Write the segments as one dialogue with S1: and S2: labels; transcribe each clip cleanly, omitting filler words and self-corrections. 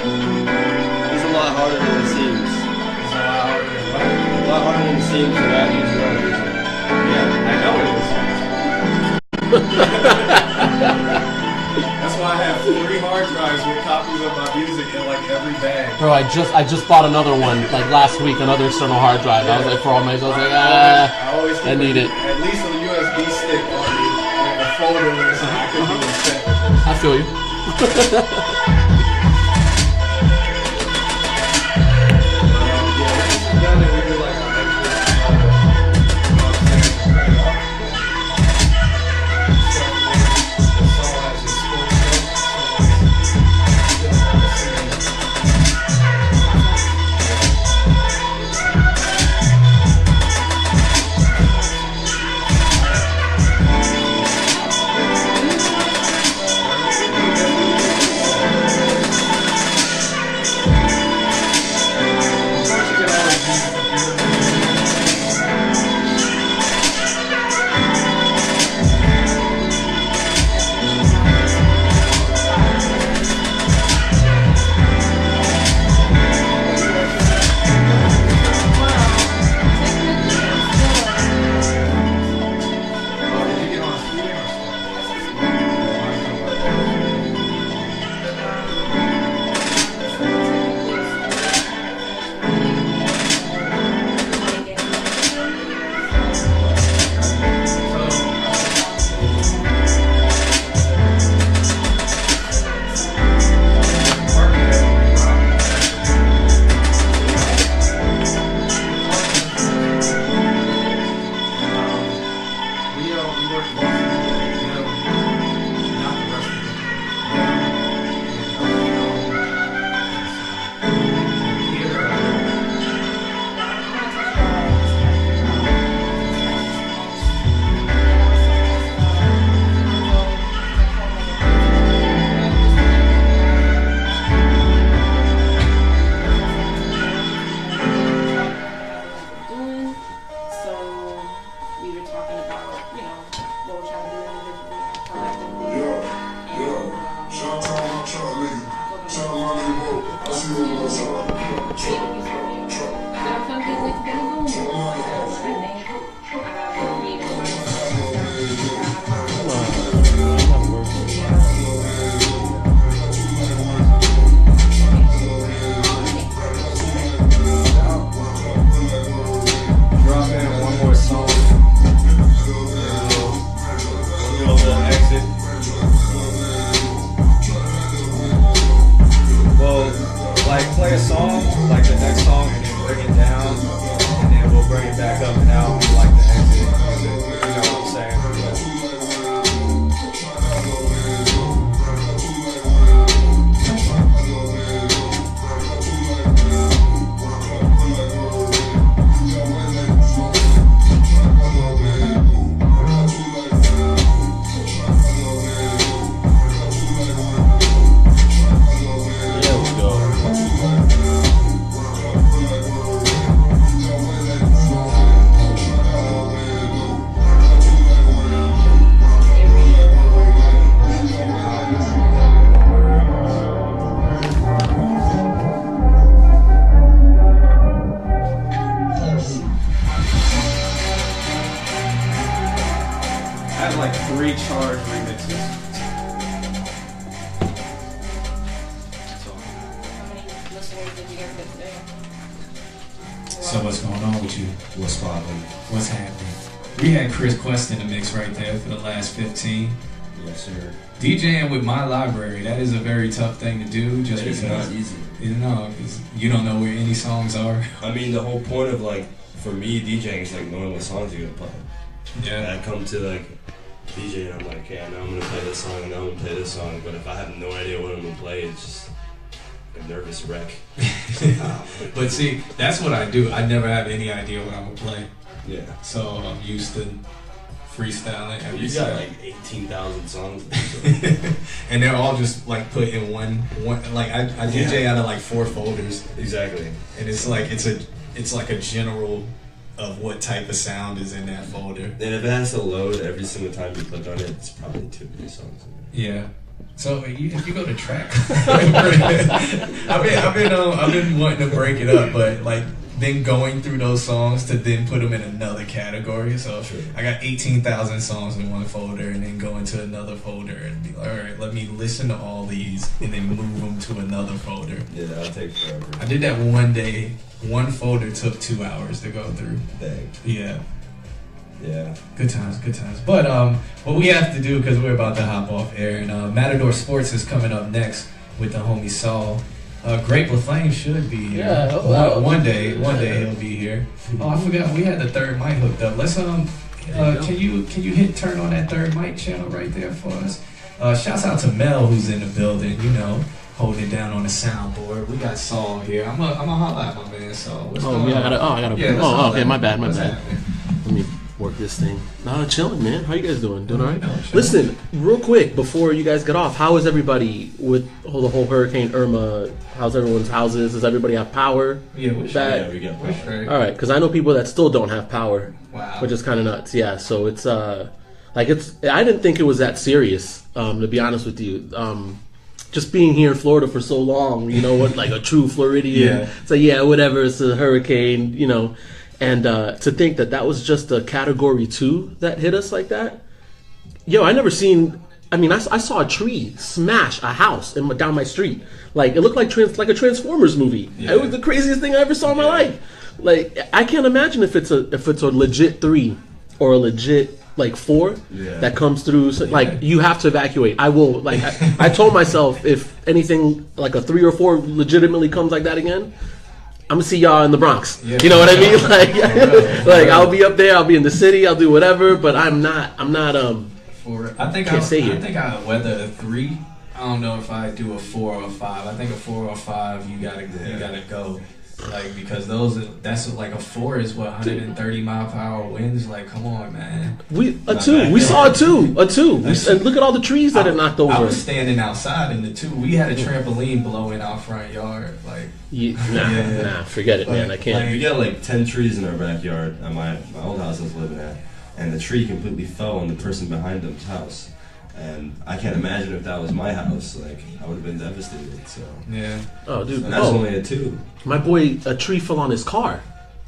S1: It's a lot harder than it seems.
S2: It's a lot harder than what?
S1: A lot harder than it seems to add into your own music.
S2: Yeah, I know it is. That's why I have 3 hard drives with copies of my music in like every bag.
S3: Bro, I just bought another one like last week, another external hard drive. I was like, for all my, I was like, I need it.
S2: At least a USB stick on me, like a folder or something. I could be set.
S3: I feel you.
S2: Play a song, like the next song, and then bring it down, and then we'll bring it back up and out, like the exit. You know what I'm saying? I have like 3 charged remixes.
S4: So what's going on with you? What's poppin'? What's happening? We had Chris Quest in the mix right there for the last 15.
S1: Yes, sir.
S4: DJing with my library, that is a very tough thing to do. Just
S1: It's
S4: because
S1: not easy.
S4: you know, 'cause you don't know where any songs are.
S1: I mean, the whole point of like, for me, DJing is like knowing what songs you're gonna play.
S4: Yeah.
S1: I come to like DJ and I'm like, okay, I know I'm gonna play this song, I know I'm gonna play this song, but if I have no idea what I'm gonna play, it's just a nervous wreck.
S4: But see, that's what I do. I never have any idea what I'm gonna play.
S1: Yeah.
S4: So I'm used to freestyling.
S1: You got like 18,000 songs.
S4: And they're all just like put in one like I DJ out of like 4 folders.
S1: Exactly.
S4: And it's like it's like a general of what type of sound is in that folder.
S1: And if it has to load every single time you click on it, it's probably too many songs in there.
S4: Yeah. So if you go to track, I've been wanting to break it up, but like then going through those songs to then put them in another category. So I got 18,000 songs in one folder, and then go into another folder and be like, all right, let me listen to all these, and then move them to another folder.
S1: Yeah, that'll take forever.
S4: I did that one day. One folder took 2 hours to go through.
S1: Dang.
S4: Yeah.
S1: Yeah.
S4: Good times. But what we have to do, because we're about to hop off air, and Matador Sports is coming up next with the homie Saul. Grape LaFlame should be here.
S3: Yeah,
S4: one day he'll be here. Oh, I forgot we had the third mic hooked up. Let's can you hit turn on that third mic channel right there for us? Shouts out to Mel who's in the building. You know, holding it down on the soundboard. We got Saul here. I'm a holla at my man Saul. What's going on?
S3: I gotta.
S4: Yeah,
S3: okay, my bad.
S4: What's happening?
S3: Let me work this thing. Nah, chilling, man. How you guys doing? Doing all right? Listen, real quick before you guys get off, how is everybody with the whole Hurricane Irma? How's everyone's houses? Does everybody have power?
S4: Yeah,
S1: we got power.
S4: straight.
S3: All right, because I know people that still don't have power,
S4: Wow.
S3: which is kind of nuts. Yeah, so it's I didn't think it was that serious. To be honest with you, just being here in Florida for so long, you know what, like a true Floridian.
S4: Yeah.
S3: So yeah, whatever. It's a hurricane, you know. And to think that was just a Category 2 that hit us like that. Yo, I never seen. I mean, I saw a tree smash a house down my street. Like it looked like a Transformers movie.
S4: Yeah.
S3: It was the craziest thing I ever saw in my life. Like I can't imagine if it's a legit 3 or a legit like 4 that comes through. So, like you have to evacuate. I will. Like I told myself if anything like a 3 or 4 legitimately comes like that again, I'm gonna see y'all in the Bronx.
S4: Yeah.
S3: You know what I mean? Like I'll be up there. I'll be in the city. I'll do whatever. But I'm not.
S4: I think I weather a 3. I don't know if I do a 4 or a 5. I think a 4 or 5 you gotta go. Like because that's like a 4 is what 130 mile per hour winds. Like come on, man.
S3: We saw a 2. And look at all the trees that it knocked over.
S4: I was standing outside in the 2. We had a trampoline below in our front yard. Like
S3: nah, forget it, man. I can't.
S1: We got like 10 trees in our backyard at my old house I was living at, and the tree completely fell on the person behind them's house. And I can't imagine if that was my house. Like I would have been devastated. So
S4: yeah.
S3: Oh, dude.
S1: And that's only a 2.
S3: My boy, a tree fell on his car.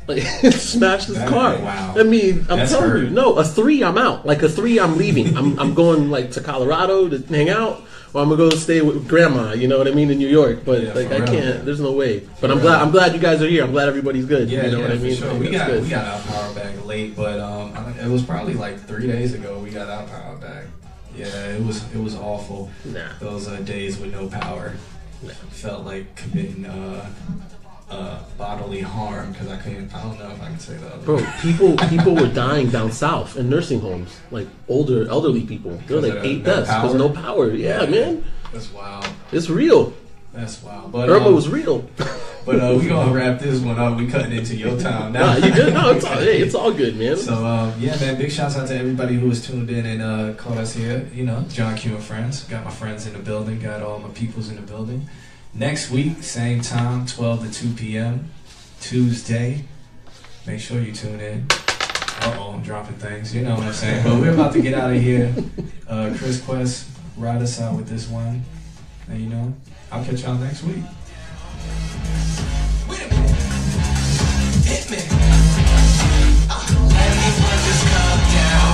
S3: Like it smashed his car.
S4: Wow.
S3: I mean, I'm
S4: That's
S3: telling
S4: hurt.
S3: you, no, a 3, I'm out. Like a 3, I'm leaving. I'm going like to Colorado to hang out, or I'm gonna go stay with grandma. You know what I mean in New York. But
S4: Yeah,
S3: like
S4: for
S3: I
S4: real.
S3: can't. There's no way. But I'm glad you guys are here. I'm glad everybody's good.
S4: Yeah,
S3: you know what I mean?
S4: for sure.
S3: Like,
S4: We
S3: that's
S4: got our power back late, but it was probably like 3 days ago we got our power back. Yeah, it was awful.
S3: Nah.
S4: Those days with no power. Felt like committing bodily harm because I don't know if I can say that.
S3: Bro, people were dying down south in nursing homes, like elderly people. There were like 8 deaths because no power. Yeah, man,
S4: That's wild.
S3: it's real.
S4: That's wild. But
S3: Irma was real.
S4: But we gonna wrap this one up. We cutting into your time now.
S3: Nah, you good? No, it's all good, man.
S4: So yeah, man. Big shouts out to everybody who was tuned in and caught us here. You know, John Q and friends. Got my friends in the building. Got all my peoples in the building. Next week, same time, 12 to 2 p.m. Tuesday. Make sure you tune in. I'm dropping things. You know what I'm saying. But we're about to get out of here. Chris Quest, ride us out with this one. And you know, I'll catch y'all next week.
S5: Wait a minute. Hit me. Everyone just calm down.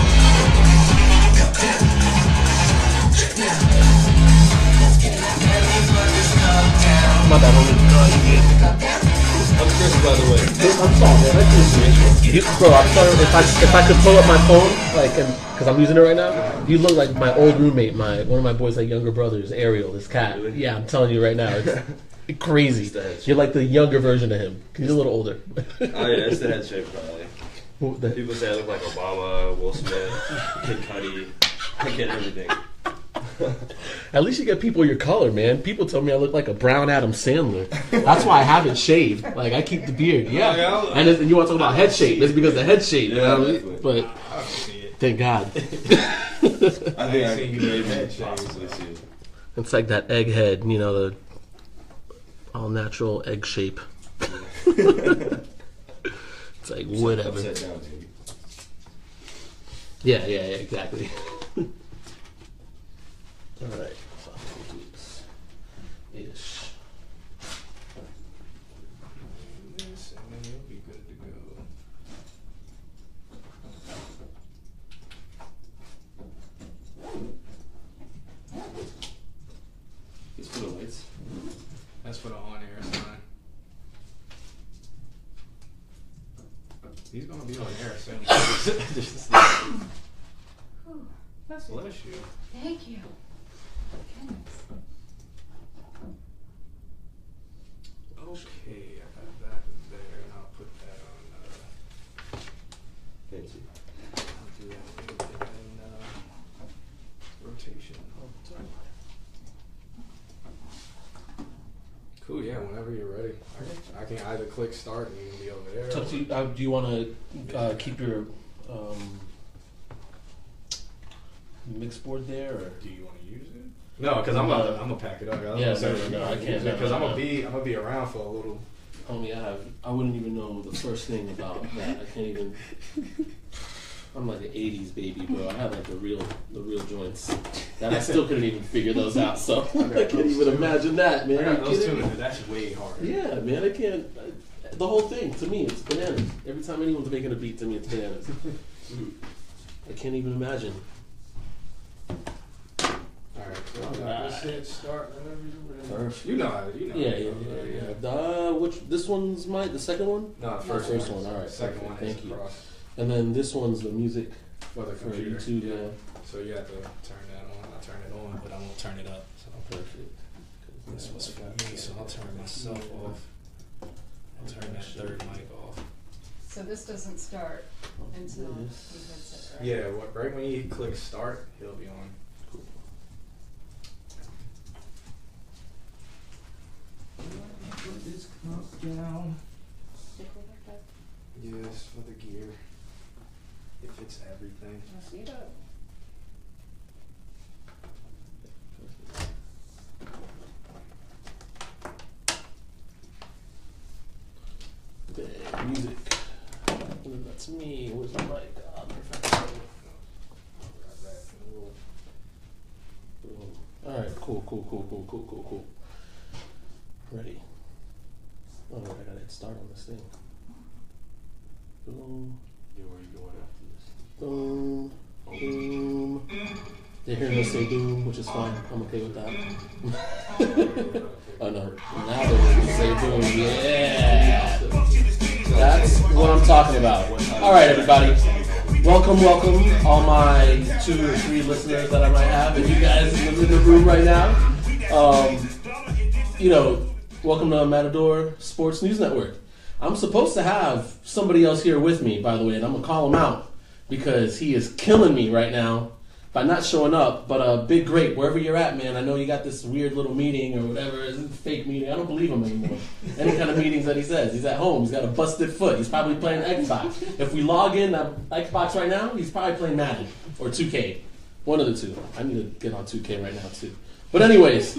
S5: Calm down. Now. Everyone just calm down.
S3: My bad, homie.
S5: Calm down.
S1: I'm Chris, by the way.
S3: I'm sorry, man. That's just bro, I'm sorry if I could pull up my phone, like, because I'm using it right now. You look like my old roommate, one of my boys' like younger brothers, Ariel, this cat. Yeah, I'm telling you right now, it's crazy. You're like the younger version of him. He's a little older.
S1: Oh yeah, it's the head shape probably. People say I look like Obama, Will Smith, Kid Cudi. I get everything.
S3: At least you get people your color, man. People tell me I look like a brown Adam Sandler. That's why I haven't shaved. Like I keep the beard. Yeah. And you want to talk about head shape? It's because the head shape. You know what I mean? But thank God.
S1: I think I can maybe possibly see it.
S3: It's like that egg head, you know, the all natural egg shape. It's like whatever.
S1: Upside down, dude.
S3: Yeah, exactly. All right.
S2: That's for the on-air sign. He's gonna be on air soon. Bless you.
S6: Thank you. Goodness.
S2: Okay, I got that there, and I'll put that on.
S1: Fancy.
S2: I'll do that in rotation. Oh, sorry. Cool. Yeah. Whenever you're ready, I can either click start and you can be over there.
S3: It's up to you. Do you want to keep your mix board there, or
S2: Do you want to use it? No, because I'm gonna pack it up.
S3: Yeah, no, I can't.
S2: Because I'm gonna be around for a little.
S3: Homie, I wouldn't even know the first thing about that. I can't even. I'm like an '80s baby, bro. I have like the real joints, and I still couldn't even figure those out. So I can't even imagine that, man.
S2: I got those too. That's way harder.
S3: Yeah, man. I can't. The whole thing to me, it's bananas. Every time anyone's making a beat to me, it's bananas. I can't even imagine.
S2: Alright, let's hit start whenever you're ready.
S3: Perfect.
S2: You know how to,
S3: Yeah. This one's the second one?
S2: No, the
S3: first one. All right.
S2: Second one
S3: Thank
S2: is
S3: you.
S2: across
S3: And then this one's the music
S2: for the
S3: for
S2: computer.
S3: YouTube. Yeah.
S2: So you have to turn that on. I turn it on, but I won't turn it up. So
S3: Perfect.
S2: this was for me, so I'll turn myself off. I'll turn that third mic off.
S6: So this doesn't start until he hits it, right?
S2: Yeah, right when you click start, he'll be on.
S3: Cool.
S2: Put this cup down.
S6: Stick with it, but
S2: Yes, for the gear. If it's everything.
S6: I see that.
S3: Bang, music. That's me. Where's my mic? Perfect. Boom. All right. Cool. Ready. Oh, wait, I gotta hit start on this thing. Boom.
S2: Where are you going after this?
S3: Boom. Boom. They're hearing us say boom, which is fine. I'm okay with that. Oh no. Now they're hearing us say boom. Yeah. That's what I'm talking about. All right, everybody. Welcome, all my 2 or 3 listeners that I might have, and you guys in the room right now. Welcome to Matador Sports News Network. I'm supposed to have somebody else here with me, by the way, and I'm gonna call him out because he is killing me right now by not showing up. But Big Grape, wherever you're at, man, I know you got this weird little meeting or whatever, it's a fake meeting. I don't believe him anymore. Any kind of meetings that he says. He's at home. He's got a busted foot. He's probably playing Xbox. If we log in Xbox right now, he's probably playing Madden or 2K. One of the two. I need to get on 2K right now too. But anyways,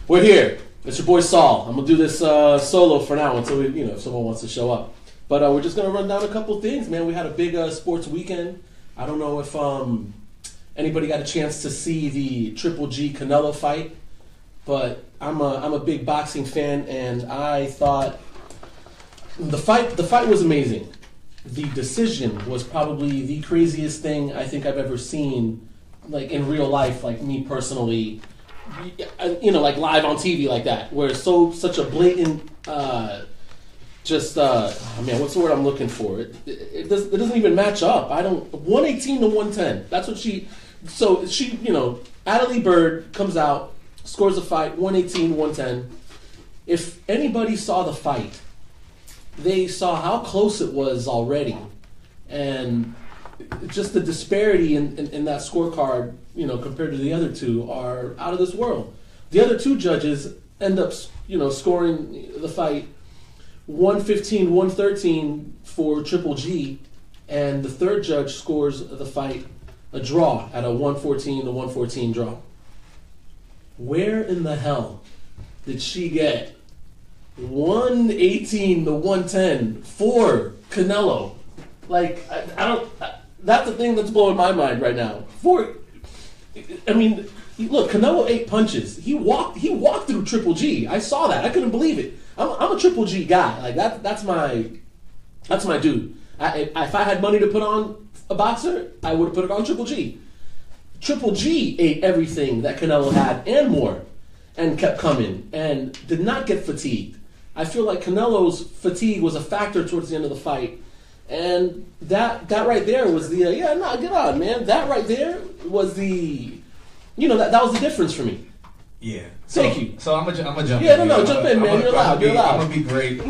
S3: we're here. It's your boy Saul. I'm gonna do this solo for now until if someone wants to show up. But we're just gonna run down a couple things, man. We had a big sports weekend. I don't know if anybody got a chance to see the Triple G Canelo fight, but I'm a big boxing fan, and I thought the fight was amazing. The decision was probably the craziest thing I think I've ever seen, like in real life, like me personally. Like live on TV like that, where it's such a blatant, what's the word I'm looking for? It doesn't even match up. 118 to 110. That's what she, Adelie Bird comes out, scores a fight, 118, 110. If anybody saw the fight, they saw how close it was already, and just the disparity in that scorecard, compared to the other two, are out of this world. The other 2 judges end up, scoring the fight 115, 113 for Triple G, and the 3rd judge scores the fight a draw at a 114 to 114 draw. Where in the hell did she get 118 to 110 for Canelo? Like, I don't. That's the thing that's blowing my mind right now. Look, Canelo 8 punches. He walked through Triple G. I saw that. I couldn't believe it. I'm a Triple G guy. Like that's my dude. If I had money to put on a boxer, I would have put it on Triple G. Triple G ate everything that Canelo had and more. and kept coming and did not get fatigued. I feel like Canelo's fatigue was a factor towards the end of the fight. And that right there was the, get on, man. That right there was the, that was the difference for me.
S4: Yeah.
S3: Thank you.
S4: So I'm gonna jump
S3: Yeah,
S4: in.
S3: no, jump in, man. You're allowed.
S4: I'm gonna be Grape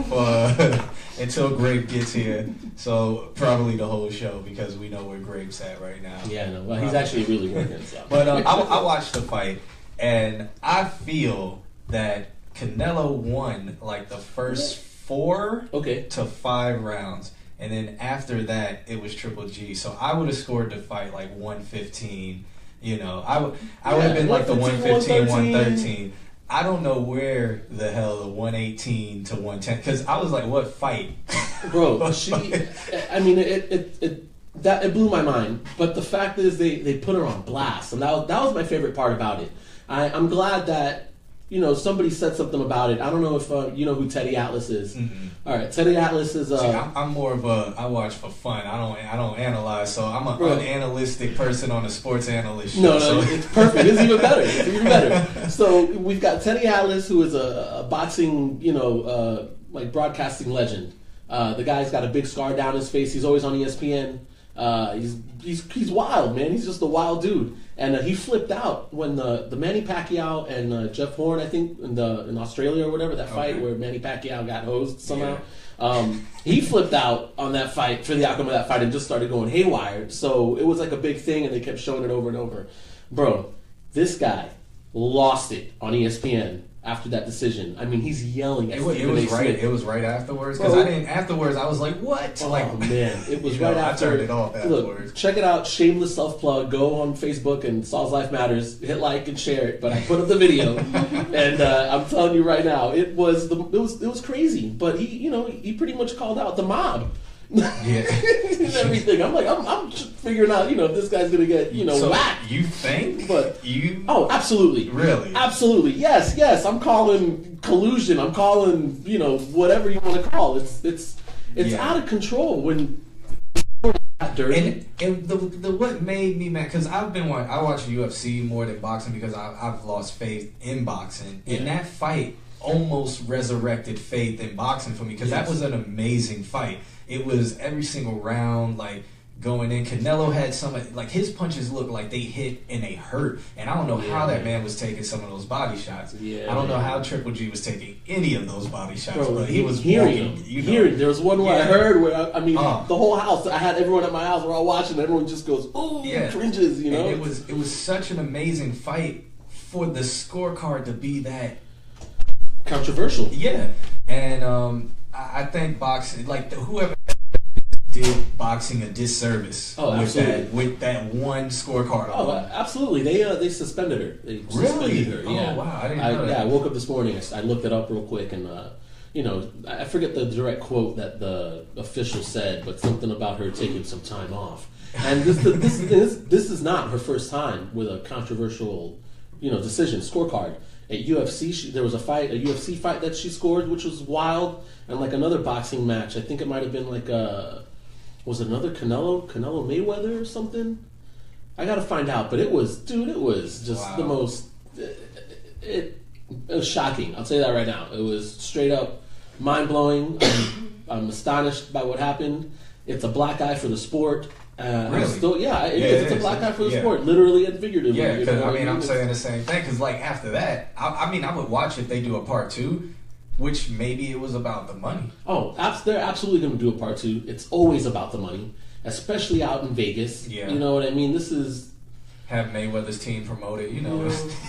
S4: until Grape gets here. So probably the whole show because we know where Grape's at right now.
S3: Yeah, no. Well, he's actually really working. So.
S4: But I watched the fight, and I feel that Canelo won like the first 4 to 5 rounds. And then after that, it was Triple G. So I would have scored the fight like 115. I would have been like the 115, 113. I don't know where the hell the 118 to 110, because I was like, what fight?
S3: Bro, it blew my mind. But the fact is they put her on blast. And that was my favorite part about it. I'm glad that, somebody said something about it. I don't know if you know who Teddy Atlas is. Mm-hmm. All right, Teddy Atlas is.
S4: See, I'm more of I watch for fun. I don't analyze. So I'm an analytic person on a sports analyst show.
S3: No, it's perfect. It's even better. It's even better. So we've got Teddy Atlas, who is a boxing, like broadcasting legend. The guy's got a big scar down his face. He's always on ESPN. He's wild, man. He's just a wild dude. And he flipped out when the Manny Pacquiao and Jeff Horn, I think, in Australia or whatever, that fight where Manny Pacquiao got hosed somehow. Yeah. He flipped out on that fight for the outcome of that fight and just started going haywire. So it was like a big thing, and they kept showing it over and over. Bro, this guy lost it on ESPN after that decision. I mean, he's yelling at Stephen A. Smith.
S4: It was right afterwards because afterwards I was like, what?
S3: Oh man, it was right after.
S4: I turned it off afterwards.
S3: Look, check it out. Shameless self plug. Go on Facebook and Saul's Life Matters. Hit like and share it. But I put up the video, and I'm telling you right now, it was crazy. But he pretty much called out the mob.
S4: Yeah.
S3: And everything. I'm like, I'm figuring out, if this guy's gonna get, whacked.
S4: You think?
S3: But oh, absolutely.
S4: Really?
S3: Absolutely. Yes. I'm calling collusion. I'm calling, whatever you want to call it. It's out of control when that dirty.
S4: And the what made me mad, because I watch UFC more than boxing because I've lost faith in boxing. Yeah. And that fight almost resurrected faith in boxing for me because that was an amazing fight. It was every single round, like, going in. Canelo had his punches looked like they hit and they hurt. And I don't know how that man was taking some of those body shots. Yeah, I don't know how Triple G was taking any of those body shots. Bro, but he was
S3: hearing. There was one where I heard where, the whole house, I had everyone at my house, we're all watching, and everyone just goes, ooh, cringes, And
S4: it was such an amazing fight for the scorecard to be that
S3: controversial.
S4: Yeah. And I think boxing, like whoever did boxing a disservice with that one scorecard.
S3: Oh, absolutely. They suspended her. They suspended her. Yeah.
S4: Oh, wow. I didn't know that.
S3: Yeah, I woke up this morning. I looked it up real quick, and I forget the direct quote that the official said, but something about her taking some time off. And this is not her first time with a controversial, decision scorecard. At UFC, there was a UFC fight that she scored, which was wild, and like another boxing match. I think it might have been like was it another Canelo Mayweather or something? I gotta find out, but it was just the most. It was shocking. I'll tell you that right now. It was straight up mind blowing. I'm astonished by what happened. It's a black eye for the sport.
S4: Really?
S3: It's a black eye for the sport, literally and figuratively.
S4: Yeah, because I'm saying the same thing. Because after that, I would watch if they do a part 2, which maybe it was about the money.
S3: Oh, they're absolutely going to do a part 2. It's always about the money, especially out in Vegas. Yeah, you know what I mean. This is
S4: have Mayweather's team promote it.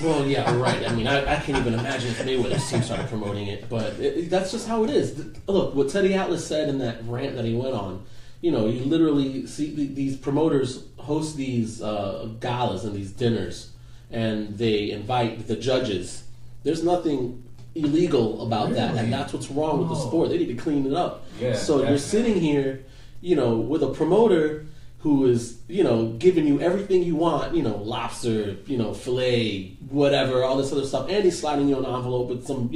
S3: Well, yeah, right. I mean, I can't even imagine if Mayweather's team started promoting it, but that's just how it is. Look, what Teddy Atlas said in that rant that he went on. You literally see these promoters host these galas and these dinners, and they invite the judges. There's nothing illegal about that, and that's what's wrong with the sport. They need to clean it up. Yeah, so definitely. You're sitting here, with a promoter who is, giving you everything you want, lobster, filet, whatever, all this other stuff, and he's sliding you an envelope with some,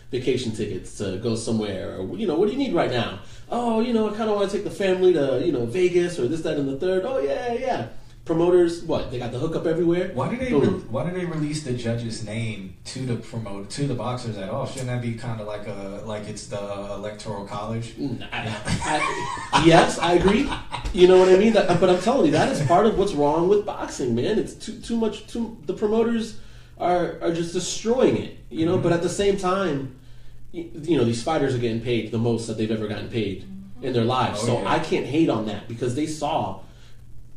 S3: vacation tickets to go somewhere, or, what do you need right now? Oh, I kind of want to take the family to, Vegas or this, that, and the third. Oh, yeah. promoters, what? They got the hookup everywhere.
S4: Why do they
S3: Boom.
S4: why do they release the judge's name to the the boxers at all? Shouldn't that be kind of like it's the electoral college?
S3: Yes, I agree. You know what I mean? But I'm telling you, that is part of what's wrong with boxing, man. It's too much. The promoters are just destroying it. You know, but at the same time, you know, these fighters are getting paid the most that they've ever gotten paid in their lives.
S4: Oh,
S3: so
S4: yeah.
S3: I can't hate on that because they saw,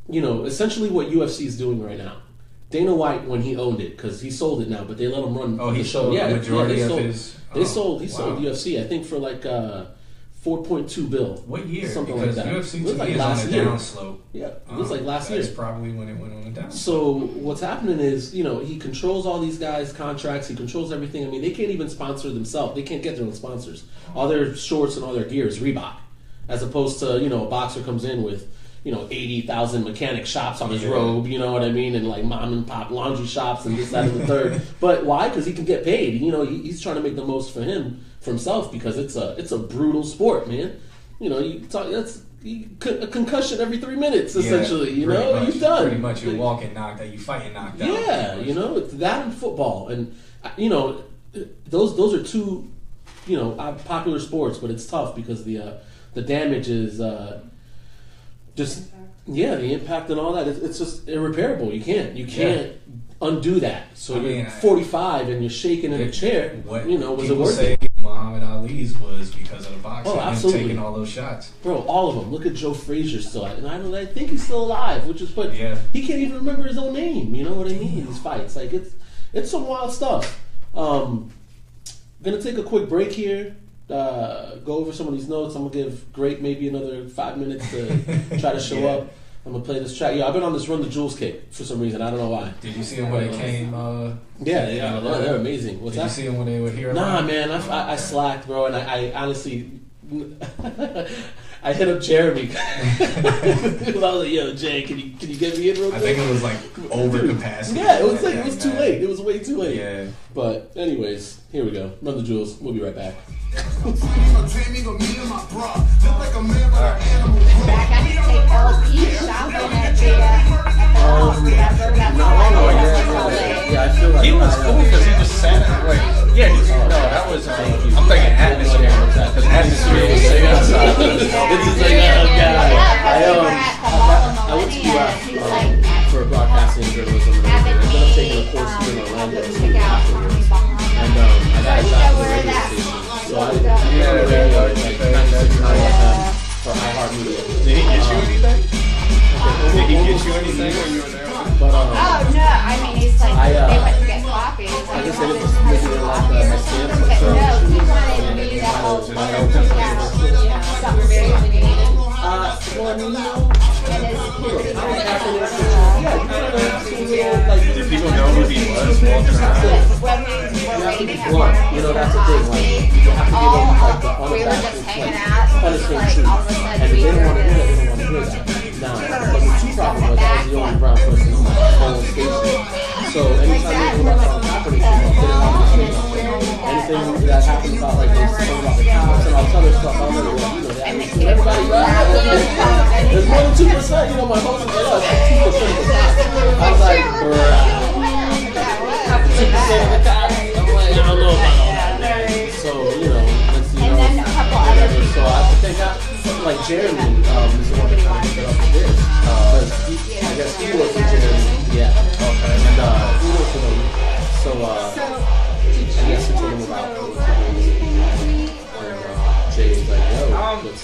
S3: you know, essentially what UFC is doing right now. Dana White, when he owned it, because he sold it now, but they let him run.
S4: Oh, he
S3: the show.
S4: sold
S3: Yeah,
S4: the majority
S3: they
S4: of
S3: sold,
S4: his.
S3: They sold. He
S4: wow.
S3: sold UFC, I think, for like $4.2 billion.
S4: What year?
S3: Something
S4: Because
S3: like that.
S4: UFC
S3: It was
S4: to
S3: like
S4: me is on
S3: last
S4: a
S3: year.
S4: downslope.
S3: Yeah, it was like last year.
S4: That's probably when it went on a down.
S3: So what's happening is, you know, he controls all these guys' contracts. He controls everything. I mean, they can't even sponsor themselves. They can't get their own sponsors. All their shorts and all their gear is Reebok, as opposed to, you know, a boxer comes in with, you know, 80,000 mechanic shops on his robe. You know what I mean? And like mom and pop laundry shops and this, that, and the third. But why? Because he can get paid. You know, he's trying to make the most for himself because it's a brutal sport, man. You know, that's a concussion every 3 minutes, essentially. You know, you're done.
S4: Pretty much, you're walking knocked out. You fighting knocked out.
S3: Yeah, you know, it's that and football, and you know, those are two, you know, popular sports, but it's tough because the damage is just the impact and all that. It's just irreparable. You can't undo that. So you're 45 and you're shaking in a chair. You know, was it worth it?
S4: Muhammad Ali's was because of the boxing.
S3: Oh,
S4: and
S3: absolutely.
S4: taking all those shots.
S3: Bro, all of them. Look at Joe Frazier still, and I think he's still alive, but he can't even remember his own name. You know what I mean? In these fights, like it's some wild stuff. Gonna take a quick break here. Go over some of these notes. I'm gonna give Grape maybe another 5 minutes to try to show up. I'm gonna play this track. Yeah, I've been on this Run the Jewels kick for some reason. I don't know why.
S4: Did you see them when they came?
S3: They're amazing. What's
S4: Did
S3: that?
S4: you see them when they were here?
S3: Nah, man, I slacked, bro, and I honestly, I hit up Jeremy. I was like, "Yo, Jay, can you get me in real quick?"
S4: I think it was like over capacity.
S3: Yeah, it was too late. It was way too late.
S4: Yeah.
S3: But anyways, here we go. Run the Jewels. We'll be right back.
S6: Back at the take LP shopping at the
S3: Yeah, I feel like
S2: He was cool because he just sat at that was. I'm thinking atmosphere. Because atmosphere was sitting outside.
S3: This is like, I went to UF for broadcasting journalism, and I ended up taking a course here in Orlando afterwards. And I got a job at the radio station. So I did the radio at like 96.9 FM for iHeartMedia.
S2: Did he get you anything? Did he get you anything when you were there?
S3: But
S6: oh no, I mean he's like they went to get coffee.
S3: I guess they just maybe they're like my stamps or
S6: But
S3: so.
S6: no, he wanted me to help something very needed.
S3: Well, I mean, you know,
S6: And
S2: Did people know who he was walking around?
S3: you have to be blunt. You know, that's the thing. Like, you have to give them like the
S6: we were just
S3: unabashed,
S6: hanging
S3: like,
S6: out.
S3: punishment
S6: Like
S3: truth.
S6: all of a sudden
S3: And if
S6: we
S3: they don't
S6: heard
S3: want to hear that,
S6: this.
S3: they don't want to hear that. Now, but the two problem was I was the only brown person on the whole station. So anytime they hear about something happening, they didn't have to say nothing. Anything that happened about like they something about the cops and all this other stuff, I was like, well, you know, they actually everybody right. There's more than 2%. You know, my host was like, oh, it's like 2% of the cops. I was like, bruh. 2% of the cops. I'm like, I don't know about all that, man. So, you know, let's see.
S6: And then a couple other
S3: So I think like Jeremy is the one that kind of set up for this. Because I guess he works with Jeremy. Yeah. Okay. And he works with him. So I guess he told him about it. And Jay's like, yo, let's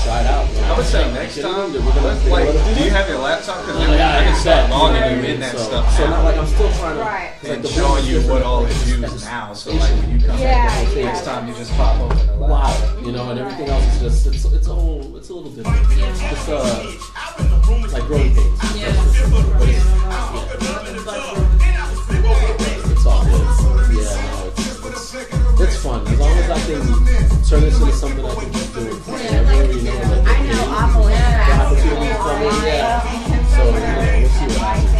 S3: try it out.
S2: I would say next time, do you have your laptop? Because I can start logging you in that stuff
S3: So
S2: now.
S3: not like I'm still trying to
S6: Right.
S2: And showing you what all is used now. So like when you come back next time, you just pop open the laptop.
S3: Wow, you know, and everything else is just it's a little different. It's like growing pains. But it's all good. Yeah, no, it's fun. As long as I can turn this into something I can keep doing.
S6: I know awful
S3: The opportunities come in, yeah. So you know, we'll see what happens.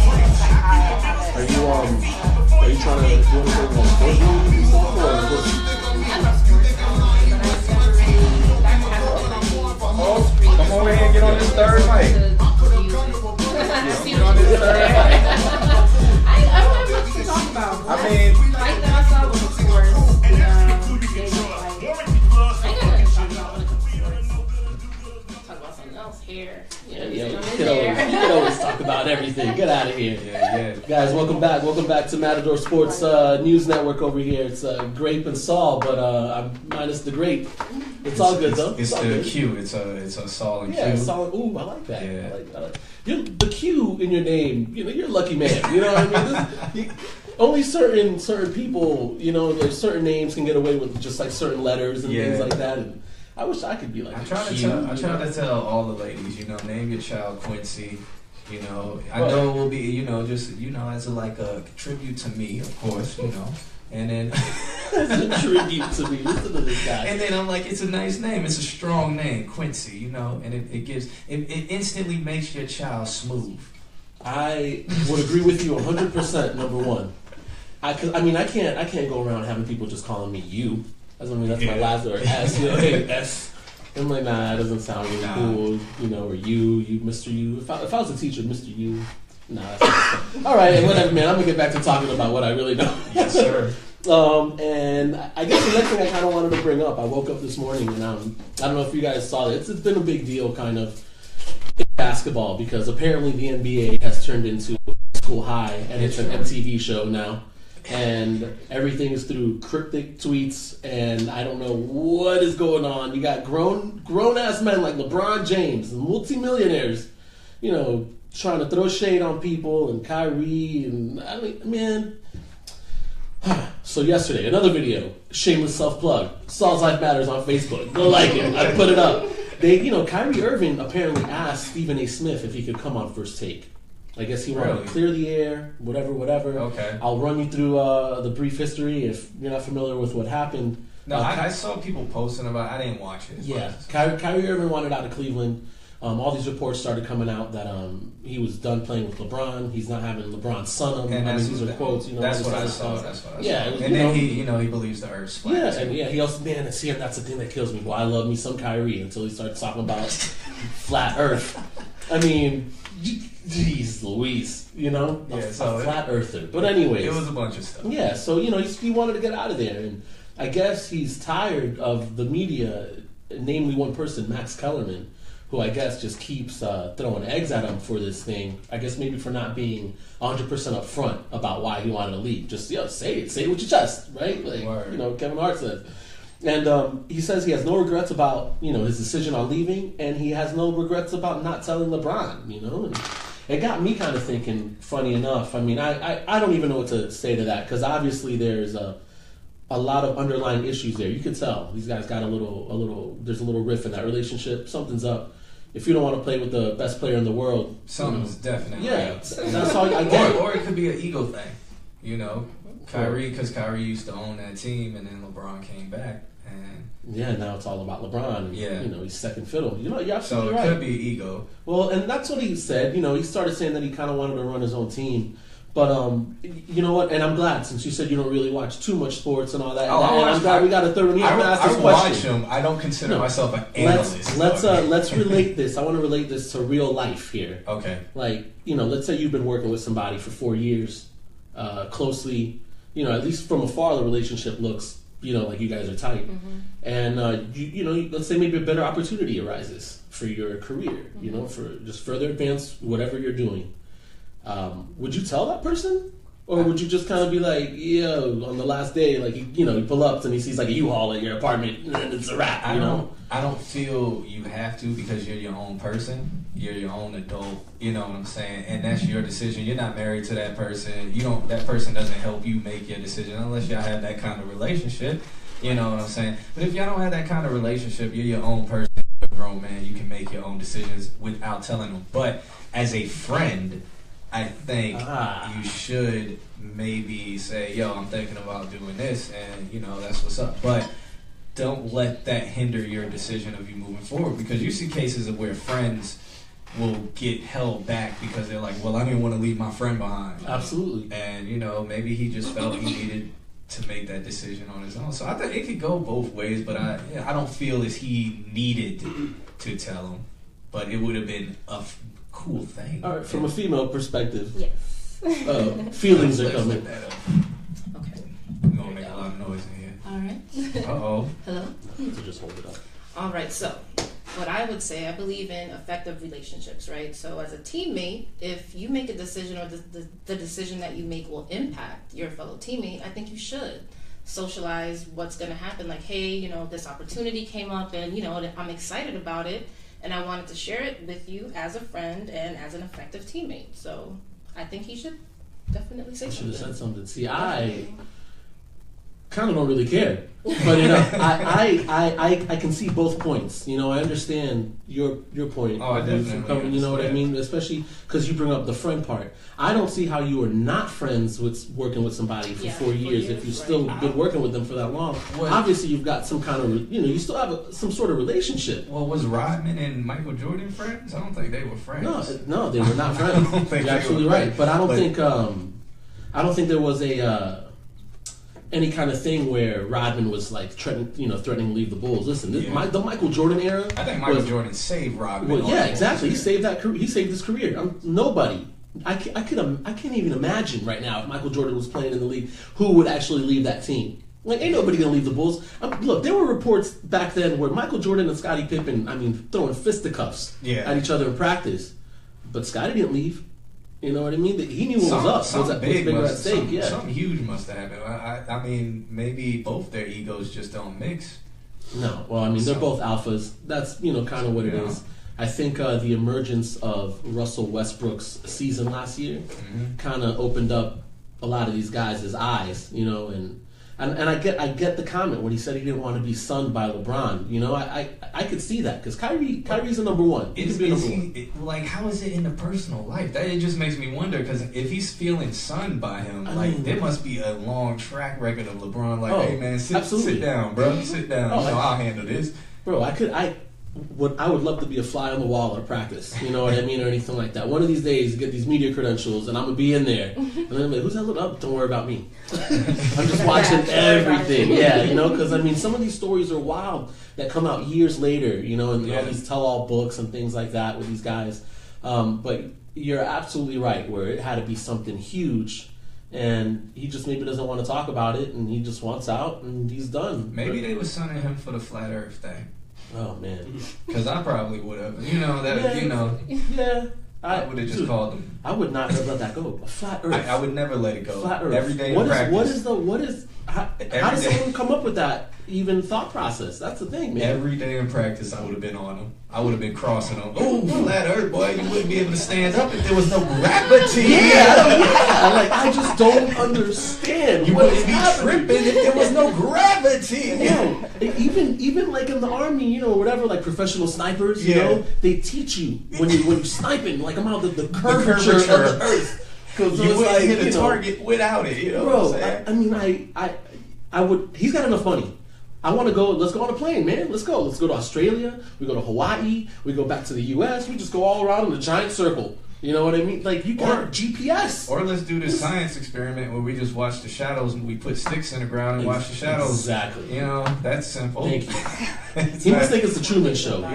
S3: Are you trying to do anything on Facebook or
S2: Come over here and get on this third mic. Get on this
S3: everything. Get out of here.
S4: Yeah.
S3: Guys, welcome back. Welcome back to Matador Sports News Network over here. It's Grape and Saul, but I'm minus the grape. It's all good though.
S4: It's
S3: all
S4: the
S3: good.
S4: Q. It's a Saul and
S3: Yeah,
S4: Q.
S3: Saul. Ooh, I like that.
S4: Yeah.
S3: I like you're, the Q in your name. You know, you're a lucky man. You know what I mean? Only certain people, you know, there's certain names can get away with just like certain letters and things like that. And I wish I could be like.
S4: I try to tell all the ladies, you know, name your child Quincy. You know, I know it will be, you know, just as a tribute to me, of course, you know, and then
S3: It's a tribute to me. Listen to this guy.
S4: and then I'm like, it's a nice name, it's a strong name, Quincy, you know, and it instantly makes your child smooth.
S3: I would agree with you 100%. Number one, I can't go around having people just calling me you. That's my last or S. You know, hey, S. I'm like, nah, it doesn't sound really cool. You know, or you, Mr. You. If I was a teacher, Mr. You. Nah. That's all right, whatever, man. I'm gonna get back to talking about what I really know.
S4: Yes, sir.
S3: And I guess the next thing I kind of wanted to bring up, I woke up this morning and I don't know if you guys saw it. It's been a big deal, kind of, in basketball because apparently the NBA has turned into a school high and it's an MTV show now. And everything is through cryptic tweets, and I don't know what is going on. You got grown ass men like LeBron James, multimillionaires, you know, trying to throw shade on people, and Kyrie, and I mean, man. So yesterday, another video, shameless self-plug. Saul's Life Matters on Facebook. Go like it. I put it up. Kyrie Irving apparently asked Stephen A. Smith if he could come on First Take. I guess he wanted to clear the air, whatever.
S4: Okay.
S3: I'll run you through the brief history if you're not familiar with what happened.
S4: No, I saw people posting about it. I didn't watch it.
S3: Yeah, Kyrie Irving wanted out of Cleveland. All these reports started coming out that he was done playing with LeBron. He's not having LeBron's son him.
S4: And
S3: these are quotes. You know,
S4: that's what I saw.
S3: Yeah,
S4: and then he believes the earth's flat.
S3: Yeah, and he also, man, that's the thing that kills me. Well, I love me some Kyrie until he starts talking about flat Earth. I mean, jeez Louise, you know, a flat earther. But anyways,
S4: it was a bunch of stuff.
S3: Yeah, so he wanted to get out of there, and I guess he's tired of the media, namely one person, Max Kellerman, who I guess just keeps throwing eggs at him for this thing. I guess maybe for not being 100% upfront about why he wanted to leave. Just say it with your chest, right? Like
S4: Word.
S3: You know, Kevin Hart says. And he says he has no regrets about, you know, his decision on leaving, and he has no regrets about not telling LeBron, you know. And it got me kind of thinking, funny enough. I mean, I don't even know what to say to that, because obviously there's a lot of underlying issues there. You could tell these guys got there's a little riff in that relationship. Something's up. If you don't want to play with the best player in the world,
S4: something's definitely
S3: that's all I get.
S4: Or it could be an ego thing, you know. Because Kyrie used to own that team, and then LeBron came back, and
S3: now it's all about LeBron. And,
S4: you
S3: know, he's second fiddle. You know, you're absolutely right.
S4: So it could be ego.
S3: Well, and that's what he said. You know, he started saying that he kind of wanted to run his own team. But you know what? And I'm glad, since you said you don't really watch too much sports and all that. I'm glad we got a third one.
S4: I watch him. I don't consider myself an analyst.
S3: Let's relate this. I want to relate this to real life here.
S4: Okay.
S3: Like, you know, let's say you've been working with somebody for 4 years, closely. You know, at least from afar, the relationship looks, you know, like you guys are tight. Mm-hmm. And you know, let's say maybe a better opportunity arises for your career. Mm-hmm. You know, for just further advance whatever you're doing. Would you tell that person, or would you just kind of be like, yo, on the last day, like he pull up and he sees like a U-Haul at your apartment, and it's a wrap.
S4: I don't feel you have to, because you're your own person, you're your own adult. You know what I'm saying? And that's your decision. You're not married to that person. That person doesn't help you make your decision unless y'all have that kind of relationship. You know what I'm saying? But if y'all don't have that kind of relationship, you're your own person. You're a grown man. You can make your own decisions without telling them. But as a friend, I think you should maybe say, yo, I'm thinking about doing this, and, you know, that's what's up. But don't let that hinder your decision of you moving forward, because you see cases of where friends will get held back because they're like, well, I didn't want to leave my friend behind.
S3: Absolutely.
S4: And, you know, maybe he just felt he needed to make that decision on his own. So I think it could go both ways, but I don't feel as he needed to tell him. But it would have been a cool thing.
S3: All right, from a female perspective,
S6: Yes.
S3: feelings are coming.
S6: Okay.
S4: We're going to make a lot of noise in here.
S6: All right.
S4: Uh-oh.
S6: Hello.
S3: So just hold it up.
S6: All right. So
S7: what I would say, I believe in effective relationships, right? So as a teammate, if you make a decision or the decision that you make will impact your fellow teammate, I think you should socialize what's going to happen. Like, hey, you know, this opportunity came up and, you know, I'm excited about it and I wanted to share it with you as a friend and as an effective teammate. So I think he should definitely say something.
S3: Should have said something. See, I kind of don't really care, but you know, I can see both points. You know, I understand your point.
S4: Oh, I definitely
S3: You know what I
S4: understand.
S3: mean? Especially because you bring up the friend part. I don't see how you are not friends with working with somebody for 4 years if you've still been working with them for that long.
S4: Well,
S3: Obviously, you've got some kind of, you know, you still have some sort of relationship.
S4: Well, was Rodman and Michael Jordan friends? I don't think they were friends.
S3: No, they were not friends.
S4: I don't think
S3: You're
S4: they
S3: absolutely
S4: were
S3: right.
S4: friends.
S3: But I don't think there was a any kind of thing where Rodman was like threatening to leave the Bulls. Listen, the Michael Jordan era.
S4: I think Michael Jordan saved Rodman.
S3: Well, yeah, exactly. He saved that. He saved his career. Nobody. I can't even imagine right now if Michael Jordan was playing in the league who would actually leave that team. Like, ain't nobody gonna leave the Bulls. Look, there were reports back then where Michael Jordan and Scottie Pippen, throwing fisticuffs at each other in practice, but Scottie didn't leave. You know what I mean? He knew what was up.
S4: Something
S3: Bigger at stake.
S4: Something huge must have happened. I mean, maybe both their egos just don't mix.
S3: No, well, they're both alphas. That's kind of what it is. I think the emergence of Russell Westbrook's season last year kind of opened up a lot of these guys' eyes, and I get the comment when he said he didn't want to be sunned by LeBron. I could see that because Kyrie's a number one.
S4: Like, how is it in the personal life? It just makes me wonder because if he's feeling sunned by him, there must be a long track record of LeBron. Like, hey man, sit down, bro, sit down. I'll handle this,
S3: bro. I would love to be a fly on the wall at practice, you know what I mean, or anything like that. One of these days, get these media credentials, and I'm gonna be in there, and then I'm like, "Who's that little up? Don't worry about me. I'm just watching everything." Because some of these stories are wild that come out years later, and all these tell-all books and things like that with these guys. But you're absolutely right, where it had to be something huge. And he just maybe doesn't want to talk about it, and he just wants out, and he's done.
S4: Maybe they were sunning him for the flat Earth thing.
S3: Oh man,
S4: because I probably would have.
S3: Yeah.
S4: I would have just called them.
S3: I would not have let that go. A flat Earth.
S4: I would never let it go.
S3: Flat Earth.
S4: Every day in practice.
S3: How does someone come up with that even thought process? That's the thing, man.
S4: Every day in practice, I would have been on them. I would have been crossing them. Oh, flat Earth, boy, you wouldn't be able to stand up if there was no gravity.
S3: I just don't understand.
S4: You wouldn't be tripping if there was no gravity.
S3: No, even like in the army, whatever, like professional snipers, they teach you when you sniping, like about the curvature of the Earth.
S4: Because you wouldn't hit a target without it,
S3: Bro, I would. He's got enough money. I want to go. Let's go on a plane, man. Let's go. Let's go to Australia. We go to Hawaii. We go back to the U.S. We just go all around in a giant circle. You know what I mean? Like, you got GPS.
S4: Or let's do this science experiment where we just watch the shadows and we put sticks in the ground and watch the shadows.
S3: Exactly.
S4: That's simple.
S3: Thank you. He must think it's the Truman Show.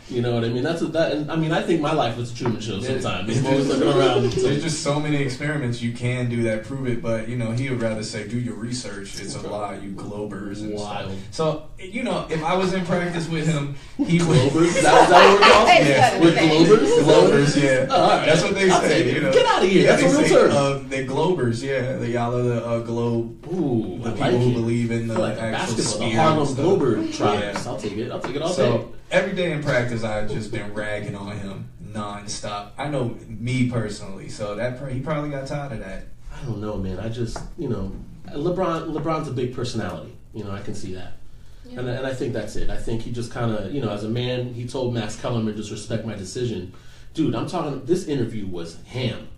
S3: You know what I mean? That's what that. And I think my life was the Truman Show sometimes. I'm always looking around.
S4: There's just so many experiments you can do that prove it, but he would rather say do your research. It's a lie, you globers. And
S3: wild.
S4: Stuff. So if I was in practice with him, he would.
S3: Globers? Is that what we're called?
S7: Yeah.
S3: With globers?
S4: Globers, yeah.
S3: Oh, all right.
S4: That's what they say.
S3: Get out of here.
S4: Yeah,
S3: that's a real term.
S4: They're globers, yeah. Y'all are the globe.
S3: Ooh,
S4: the
S3: I
S4: people
S3: like
S4: who
S3: it.
S4: believe in the
S3: Like
S4: actual
S3: basketball, the
S4: sphere
S3: Harlem
S4: and stuff.
S3: Glober tribes.
S4: Yeah.
S3: I'll take it all day.
S4: So every day in practice, I've just been ragging on him nonstop. I know me personally, so he probably got tired of that.
S3: I don't know, man. I just LeBron's a big personality. I can see that. Yeah. And I think that's it. I think he just kind of, as a man, he told Max Kellerman, just respect my decision. Dude, I'm talking, this interview was ham.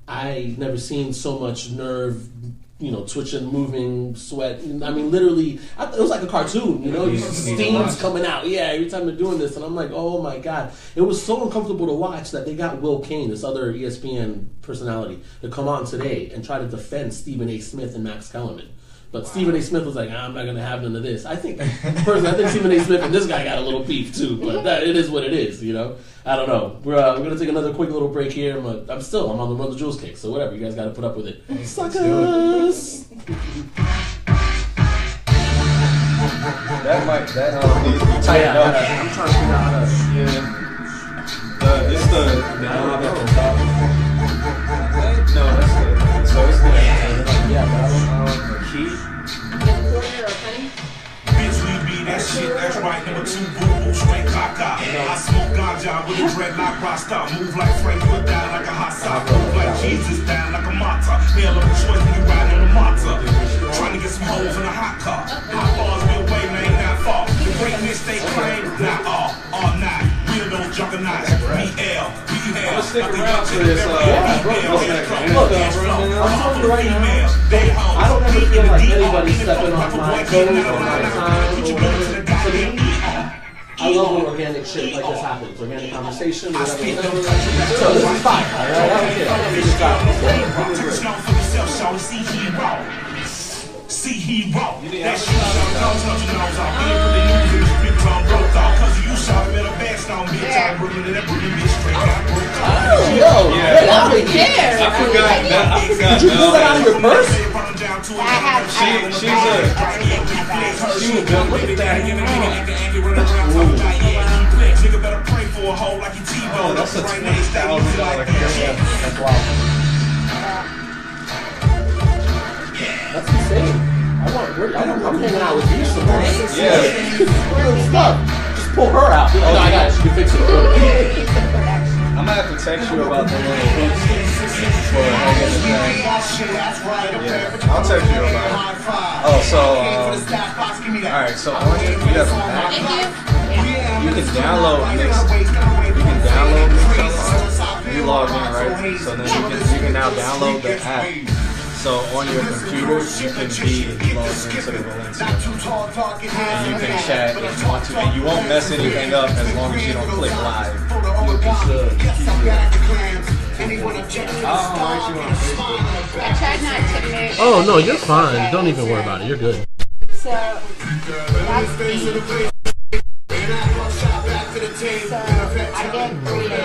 S3: I never seen so much nerve, twitching, moving, sweat. Literally, it was like a cartoon, steam's coming out. Yeah, every time they're doing this. And I'm like, oh my God. It was so uncomfortable to watch that they got Will Kane, this other ESPN personality, to come on today and try to defend Stephen A. Smith and Max Kellerman. But Stephen A. Smith was like, I'm not going to have none of this. I think Stephen A. Smith and this guy got a little beef too, but it is what it is, I don't know. We're going to take another quick little break here. I'm on the Run the Jewels kick, so whatever. You guys got to put up with it. Suckers!
S2: needs to be tightened up.
S3: I'm trying to figure out how to.
S2: Yeah. It's the knob at the top. No, that's the. So it's the.
S3: Yeah, but I don't.
S2: The key.
S7: Quarter or penny?
S5: Bitch, we be that shit, that's right, number 2, boo-boo, straight caca. I smoke ganja with a dreadlock rasta. Move like Frank, put down like a hot sock. Move like Jesus, down like a mata. Hell of a choice when you ride on a mata. Trying to get some hoes in a hot car. Hot bars, real way, man, not far. The greatness they claim, not all not. We're those juggernauts, BL,
S2: I'm gonna stick around for this.
S3: Look, I'm telling you right now, I don't ever feel like anybody's stepping on my toes or my time or whatever. To me, I love when organic shit like this happens. Organic conversation, whatever. So this is fire. Alright, I don't care.
S5: See he raw. That shit comes out your nose off. Ain't put the news in the street drum broke off. Cause you shot him in a bag stone, bitch. I bring it bitch straight out broke off.
S3: Yo,
S7: I don't care.
S2: I forgot.
S3: did you pull that out of your purse?
S2: She was built with that.
S5: Nigga better pray for a hoe like you T-Bone.
S2: That's a $20,000 haircut. That's wild.
S3: That's insane. I'm hanging out with you some more.
S2: Yeah.
S3: Real stuff. Just pull her out. Be like, no, I got it. She can fix it.
S2: I'm gonna have to text you about the little hooks for hanging the thing. Yeah, I'll text you about it. Oh, so, alright, so on you have an app. You can download Mix. You can download Mix. You log in, right? So then you can now download the app. So on your computer, you can be logged into the Valencia. And you can chat if you want to. And you won't mess anything up as long as you don't click live. You'll be good.
S6: I tried not to mix.
S3: Oh, no, you're fine. Don't even worry about it. You're good.
S6: So that's me. So I get creative.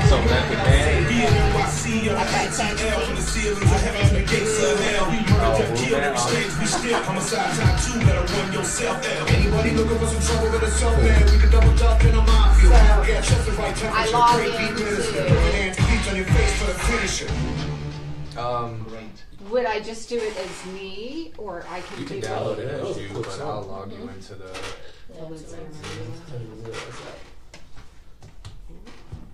S2: So that the band.
S5: Anybody looking for some trouble, better self man. We can double dutch in a mafia.
S6: I log into. Would I just do it as me, or I can
S2: You can
S6: do
S2: download
S6: both?
S2: it as you, but I'll log you into the.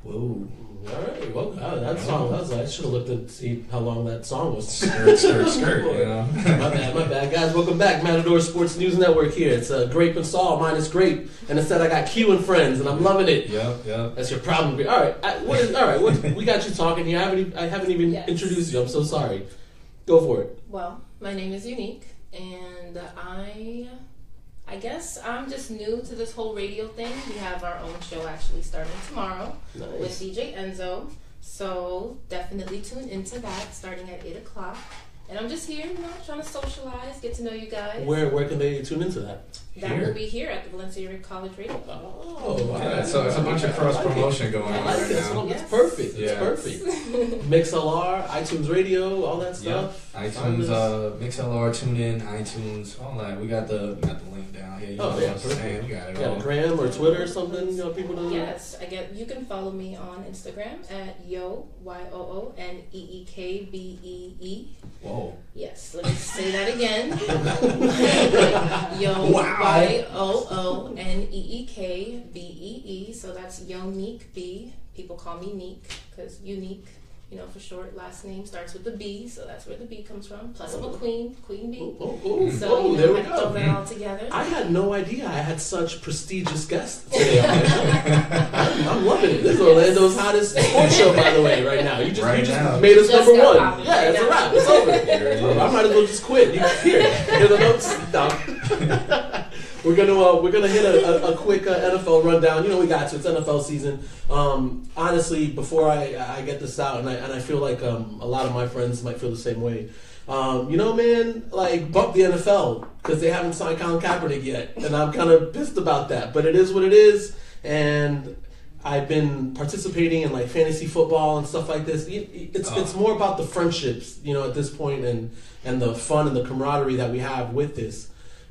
S3: Whoa. Alright, well, that song, I should have looked and see how long that song was. Skirt,
S4: You know?
S3: my bad. Guys, welcome back. Matador Sports News Network here. It's Grape and Saul, minus Grape. And instead I got Q and friends, and I'm loving it.
S4: Yep.
S3: That's your problem. Alright, we got you talking here. I haven't even
S7: Yes.
S3: introduced you. I'm so sorry. Go for it.
S7: Well, my name is Unique, and I guess I'm just new to this whole radio thing. We have our own show actually starting tomorrow with DJ Enzo. So definitely tune into that starting at 8 o'clock. And I'm just here, trying to socialize, get to know you guys.
S3: Where can they tune into that?
S7: That will be here at the Valencia College Radio.
S3: Oh,
S4: Yeah, so it's a bunch of cross promotion going on
S3: I like
S4: right
S3: this.
S4: now.
S3: It's perfect.
S4: Yeah.
S3: It's perfect. MixLR, iTunes Radio, all that stuff.
S4: iTunes, MixLR, TuneIn, iTunes, all that. We got the link down here. You know what I'm saying? We got it all.
S3: Gram or Twitter or something. You know, people to.
S7: Yes, you can follow me on Instagram at YOONEEKBEE.
S4: Whoa.
S7: Yes, let me say that again. YOONEEKBEE. So that's Yonique B. People call me Neek because unique, for short. Last name starts with the B, so that's where the B comes from. Plus I'm a queen, Queen B. So
S3: there we
S7: I throw
S3: go.
S7: that all together.
S3: I had no idea I had such prestigious guests today on my show. I'm loving it. This is Orlando's hottest sports show, by the way, right now. You just made us
S7: Just
S3: number
S7: got
S3: one.
S7: popping
S3: Yeah, it's a wrap. It's over. I might as well just quit. Hear the notes? No. We're gonna hit a quick NFL rundown. We got to. It's NFL season. Honestly, before I get this out, and I feel like a lot of my friends might feel the same way. Man, bump the NFL because they haven't signed Colin Kaepernick yet, and I'm kind of pissed about that. But it is what it is, and I've been participating in like fantasy football and stuff like this. It's more about the friendships, at this point, and the fun and the camaraderie that we have with this.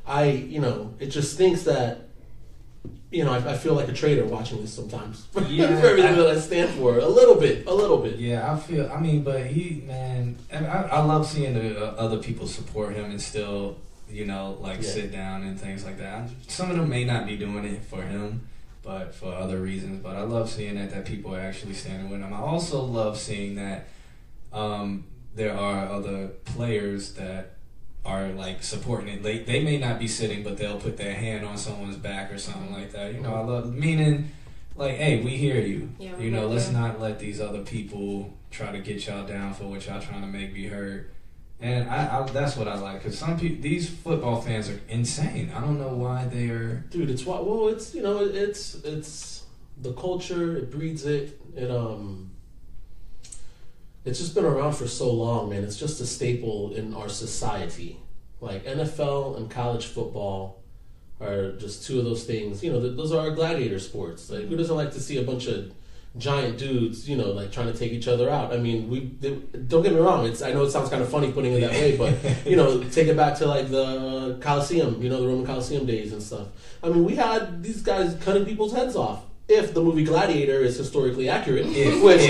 S3: It just thinks that, I feel like a traitor watching this sometimes.
S4: Yeah,
S3: for everything that I stand for, a little bit.
S4: Yeah, but I love seeing the other people support him and still, sit down and things like that. Some of them may not be doing it for him, but for other reasons. But I love seeing that people are actually standing with him. I also love seeing that there are other players that are like supporting it. They may not be sitting, but they'll put their hand on someone's back or something like that. I love meaning like, hey, we hear you. Yeah, let's not let these other people try to get y'all down for what y'all trying to make me heard. And I that's what I like, because some people, these football fans are insane. I don't know why they are.
S3: Dude, it's why. Well, it's it's the culture. It breeds it. It's just been around for so long, man. It's just a staple in our society. Like NFL and college football are just two of those things. Those are our gladiator sports. Like, who doesn't like to see a bunch of giant dudes, like trying to take each other out? I mean, don't get me wrong. I know it sounds kind of funny putting it that way, but take it back to like the Colosseum, the Roman Colosseum days and stuff. I mean, we had these guys cutting people's heads off. If the movie Gladiator is historically accurate, which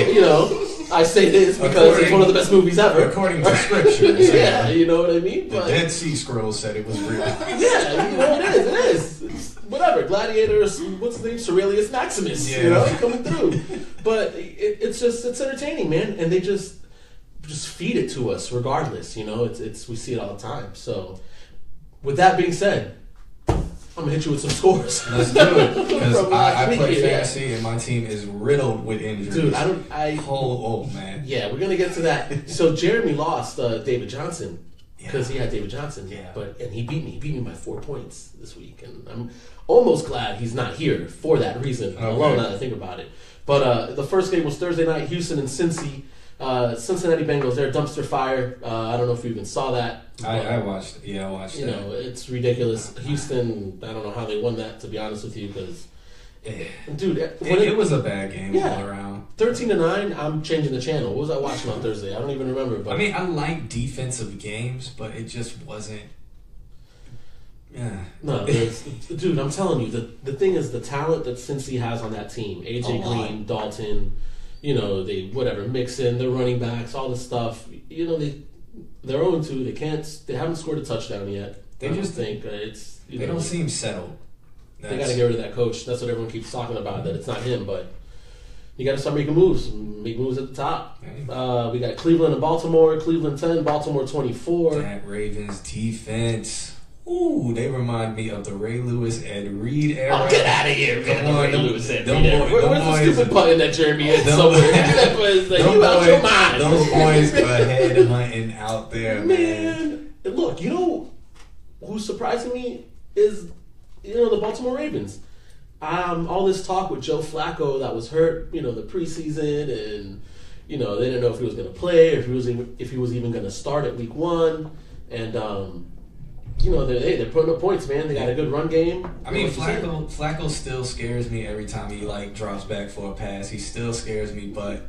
S3: I say this because it's one of the best movies ever,
S4: according to scripture.
S3: Yeah, you know what I mean.
S2: The Dead Sea Scrolls said it was real.
S3: Yeah, it is. It's whatever. Gladiator, what's his name? Cerilius Maximus.
S4: Yeah.
S3: Coming through. But it's entertaining, man, and they just feed it to us regardless. It's we see it all the time. So, with that being said, I'm gonna hit you with some scores.
S4: Let's do it, because I play fantasy and my team is riddled with injuries.
S3: Dude,
S4: man.
S3: Yeah, we're gonna get to that. So Jeremy lost David Johnson because he had David Johnson.
S4: Yeah,
S3: and he beat me. He beat me by 4 points this week, and I'm almost glad he's not here for that reason alone. Now that I think about it. But the first game was Thursday night, Houston and Cincy. Cincinnati Bengals, they're dumpster fire. I don't know if you even saw that.
S4: I watched it. Yeah, I watched it.
S3: It's ridiculous. Houston, I don't know how they won that, to be honest with you, because, dude,
S4: it was a bad game all around.
S3: 13-9, I'm changing the channel. What was I watching on Thursday? I don't even remember. But
S4: I like defensive games, but it just wasn't. Yeah.
S3: No, dude, I'm telling you, the thing is the talent that Cincy has on that team. AJ Green, Dalton. They mix in their running backs, all this stuff. They're 0-2. They haven't scored a touchdown yet.
S4: They just
S3: think it's.
S4: They don't seem settled.
S3: They got to get rid of that coach. That's what everyone keeps talking about. That it's not him, but you got to start making moves. Make moves at the top. We got Cleveland and Baltimore. Cleveland 10, Baltimore 24.
S4: That Ravens defense. Ooh, they remind me of the Ray Lewis, Ed Reed era.
S3: Oh, get out of here, man. Ray Lewis, Ed Reed era. Where's the stupid button that Jeremy had somewhere? You out your mind.
S4: Those boys are head hunting out there, man.
S3: Look, who's surprising me is, the Baltimore Ravens. All this talk with Joe Flacco that was hurt, the preseason, and, they didn't know if he was going to play, or if he was even going to start at week 1. And, they're putting up points, man. They got a good run game.
S4: Flacco still scares me every time he drops back for a pass. He still scares me, but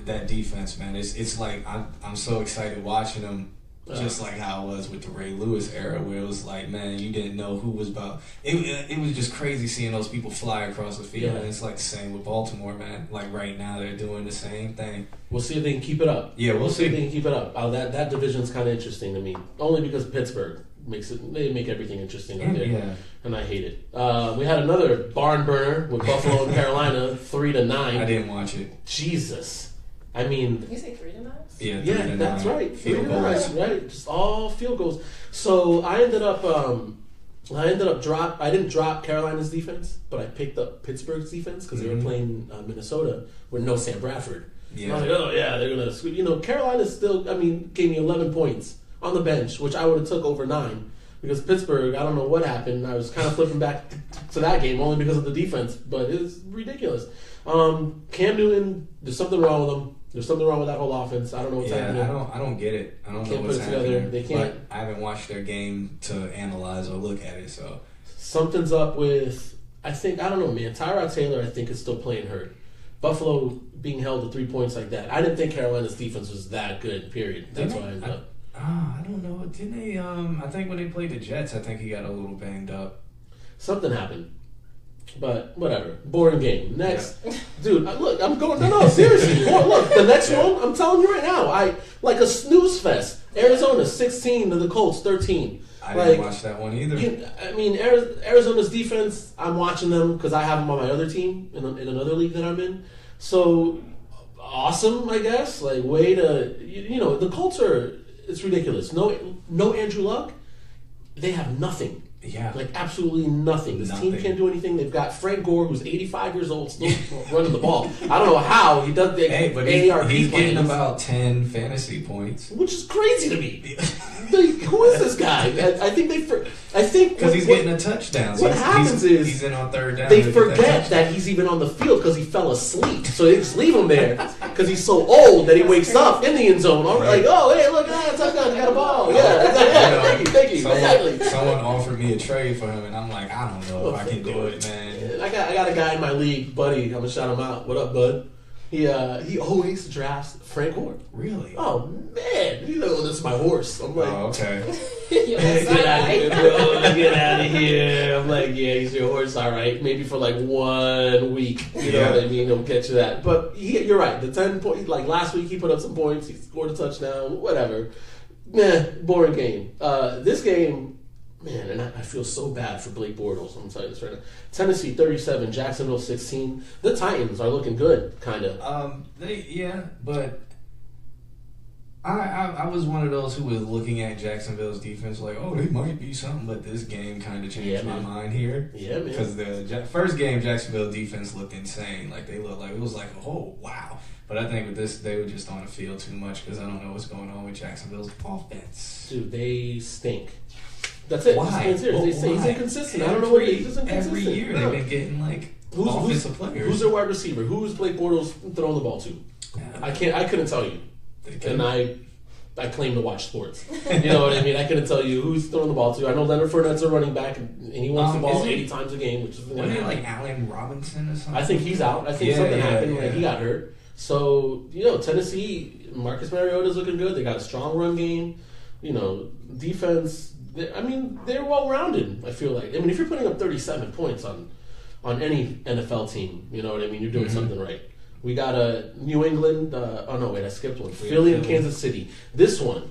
S4: that defense, man. It's like I'm so excited watching them, just like how it was with the Ray Lewis era, where it was like, man, you didn't know who was about. It was just crazy seeing those people fly across the field, and it's like the same with Baltimore, man. Like right now, they're doing the same thing.
S3: We'll see if they can keep it up.
S4: Yeah, we'll see
S3: if they can keep it up. That division's kind of interesting to me, only because Pittsburgh. They make everything interesting up there, and I hate it. We had another barn burner with Buffalo and Carolina, 3-9.
S4: I didn't watch it.
S3: Jesus, I mean,
S7: did you say 3-9?
S3: Yeah, that's right.
S4: Field goals,
S3: right? Just all field goals. So I ended up I didn't drop Carolina's defense, but I picked up Pittsburgh's defense because they were playing Minnesota with no Sam Bradford. Yeah. I was like, they're gonna. Carolina still, gave me 11 points on the bench, which I would have took over 9, because Pittsburgh, I don't know what happened. I was kind of flipping back to that game only because of the defense, but it's ridiculous. Cam Newton, there's something wrong with him. There's something wrong with that whole offense. I don't know what's happening.
S4: I don't get it. I don't know what's happening. They can't. But I haven't watched their game to analyze or look at it. So
S3: something's up with. I don't know, man. Tyrod Taylor, I think, is still playing hurt. Buffalo being held to 3 points like that. I didn't think Carolina's defense was that good, period. That's why I ended up.
S4: I don't know. Didn't they? I think when they played the Jets, I think he got a little banged up.
S3: Something happened. But whatever. Boring game. Next. Yeah. Dude, look, I'm going. No, seriously. Look, the next one, I'm telling you right now, like a snooze fest. Arizona 16 to the Colts 13.
S4: I didn't watch that one either.
S3: I mean, Arizona's defense, I'm watching them because I have them on my other team in another league that I'm in. So, awesome, I guess. Like, way to, the Colts it's ridiculous. No Andrew Luck. They have nothing.
S4: Yeah.
S3: Like, absolutely nothing. This team can't do anything. They've got Frank Gore, who's 85 years old, still running the ball. I don't know how. He does the
S4: he's getting about 10 fantasy points.
S3: Which is crazy to me. Who is this guy? I think
S4: because he's getting a touchdown.
S3: What happens is
S4: he's in on third down.
S3: They forget that he's even on the field because he fell asleep. So they just leave him there because he's so old that he wakes up in the end zone. I'm like, oh, hey, look, touchdown, got a ball. Yeah, thank you.
S4: Someone offered me a trade for him, and I'm like, I don't know if I can do it, man.
S3: I got a guy in my league, buddy. I'm gonna shout him out. What up, bud? He always drafts Frank Gore.
S4: Really?
S3: Oh man, he's like, this is my horse. I'm like,
S4: oh, okay.
S3: Get out of here, bro. Get out of here. I'm like, yeah, he's your horse, all right. Maybe for like 1 week. You know what I mean? He'll catch you that. But you're right. The 10 points, like last week, he put up some points. He scored a touchdown. Whatever. Boring game. This game. Man, and I feel so bad for Blake Bortles. I'm telling you this right now. Tennessee 37, Jacksonville 16. The Titans are looking good, kind of.
S4: But I was one of those who was looking at Jacksonville's defense like, oh, they might be something, but this game kind of changed my mind here.
S3: Yeah, man.
S4: Because the first game, Jacksonville defense looked insane. Like they looked like it was like, oh wow. But I think with this, they were just on the field too much because I don't know what's going on with Jacksonville's offense.
S3: Dude, they stink. That's it.
S4: Why?
S3: He's inconsistent. I don't know what it is. He's inconsistent.
S4: Every year they've been getting like offensive players.
S3: Who's their wide receiver? Who's Blake Bortles throwing the ball to? I couldn't tell you. And I claim to watch sports. You know what I mean? I couldn't tell you who's throwing the ball to. I know Leonard Fournette's a running back, and he wants the ball 80 times a game, which is
S4: like Allen Robinson or something.
S3: I think he's out. I think something happened. Like he got hurt. So Tennessee, Marcus Mariota's looking good. They got a strong run game. Defense. They're well-rounded, I feel like. If you're putting up 37 points on any NFL team, you know what I mean? You're doing something right. We got a New England. I skipped one. Philly and Kansas City. This one,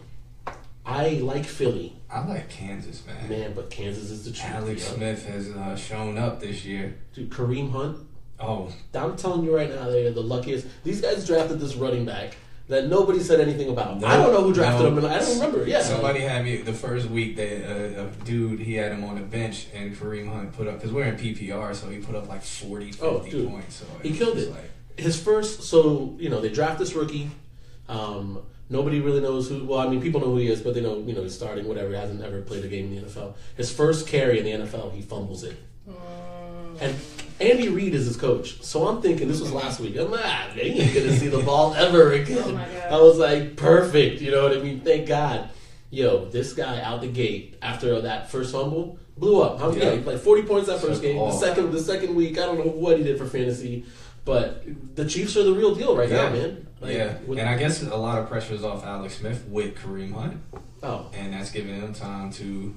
S3: I like Philly.
S4: I like Kansas, man.
S3: Man, but Kansas is the truth.
S4: Alex Smith has shown up this year.
S3: Dude, Kareem Hunt.
S4: Oh.
S3: I'm telling you right now, they're the luckiest. These guys drafted this running back that nobody said anything about. I don't know who drafted him. I don't remember. Yeah,
S4: somebody had me the first week. A dude, he had him on the bench, and Kareem Hunt put up, because we're in PPR, so he put up like 40, 50 points. So
S3: he killed it. His first, they draft this rookie. Nobody really knows who. Well, people know who he is, but they know, he's starting. Whatever. He hasn't ever played a game in the NFL. His first carry in the NFL, he fumbles it, and Andy Reid is his coach. So I'm thinking, this was last week. I'm like, they ain't going to see the ball ever again. Oh my God. I was like, perfect. You know what I mean? Thank God. This guy out the gate after that first fumble blew up. He played 40 points that first game. The second week, I don't know what he did for fantasy, but the Chiefs are the real deal right now, man.
S4: And I guess a lot of pressure is off Alex Smith with Kareem Hunt.
S3: Oh.
S4: And that's giving him time to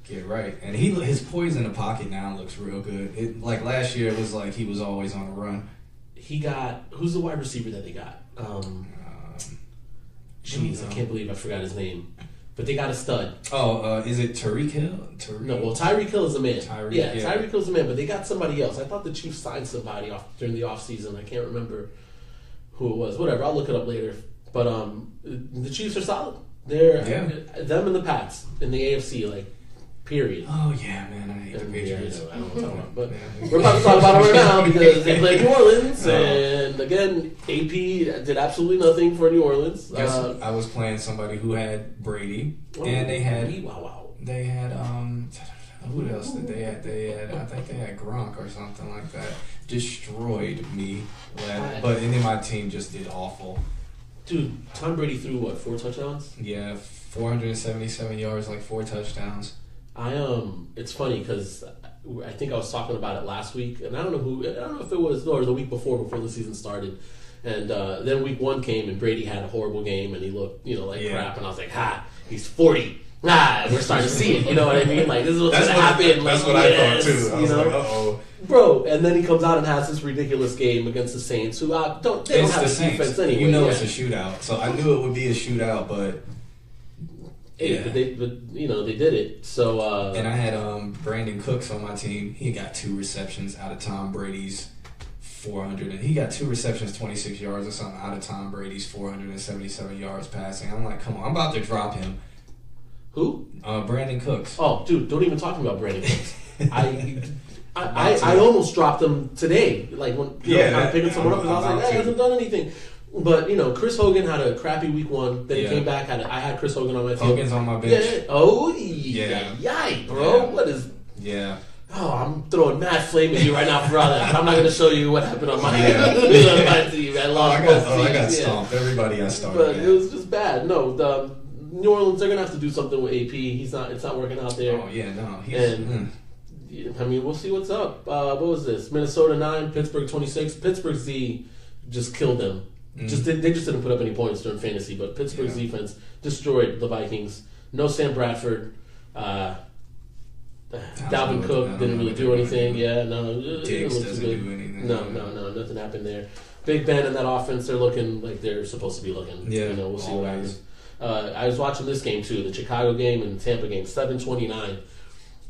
S4: get right. And his poise in the pocket now looks real good. Like last year, it was like he was always on the run.
S3: He got... Who's the wide receiver that they got? Jeez, I can't believe I forgot his name. But they got a stud.
S4: Is it Tyreek Hill?
S3: No, well, Tyreek Hill is the man. Tyreek Hill's the man, but they got somebody else. I thought the Chiefs signed somebody during the offseason. I can't remember who it was. Whatever, I'll look it up later. But the Chiefs are solid. They're them and the Pats in the AFC, period.
S4: Oh, yeah, man. I hate the Patriots.
S3: I don't know about, but we're about to talk about them right now because they played New Orleans. And again, AP did absolutely nothing for New Orleans.
S4: I was playing somebody who had Brady. And they had... They had... who else did they had? I think they had Gronk or something like that. Destroyed me. And then my team just did awful.
S3: Dude, Tom Brady threw, 4 touchdowns?
S4: Yeah, 477 yards, 4 touchdowns.
S3: It's funny because I think I was talking about it last week, and I don't know if it was or the week before the season started. And then week 1 came, and Brady had a horrible game, and he looked, like crap. And I was like, he's 40. We're starting to see it. You know what I mean? Like, this is what's going to happen.
S2: That's what I thought, too. I was like, uh-oh.
S3: Bro, and then he comes out and has this ridiculous game against the Saints, who don't have a defense anyway.
S4: You know it's a shootout. So I knew it would be a shootout, but...
S3: Yeah. But they did it. So
S4: and I had Brandon Cooks on my team. He got 2 receptions out of Tom Brady's 400, and he got 2 receptions, 26 yards or something out of Tom Brady's 477 yards passing. I'm like, come on, I'm about to drop him.
S3: Who?
S4: Brandon Cooks.
S3: Oh, dude, don't even talk about Brandon Cooks. I almost dropped him today. Like when I'm picking someone up, and I was like, he hasn't done anything. But Chris Hogan had a crappy week 1. Then he came back. I had Chris Hogan on my team.
S4: Hogan's on my bench.
S3: Yeah. Oh yeah, bro. Yeah. What is?
S4: Yeah.
S3: Oh, I'm throwing mad flame at you right now for all that. But I'm not going to show you what happened on my team. I lost both teams.
S4: I got stomped. Everybody I started.
S3: But it was just bad. No, the New Orleans, they're going to have to do something with AP. It's not working out there.
S4: Oh yeah, no.
S3: I mean, we'll see what's up. What was this? Minnesota 9, Pittsburgh 26. Pittsburgh Z just killed them. They just didn't put up any points during fantasy, but Pittsburgh's defense destroyed the Vikings. No Sam Bradford. Dalvin Cook didn't really do anything.
S4: Diggs doesn't do anything.
S3: No, nothing happened there. Big Ben and that offense, they're looking like they're supposed to be looking.
S4: Yeah,
S3: we'll see what happens. I was watching this game too, the Chicago game and the Tampa game, 7:29.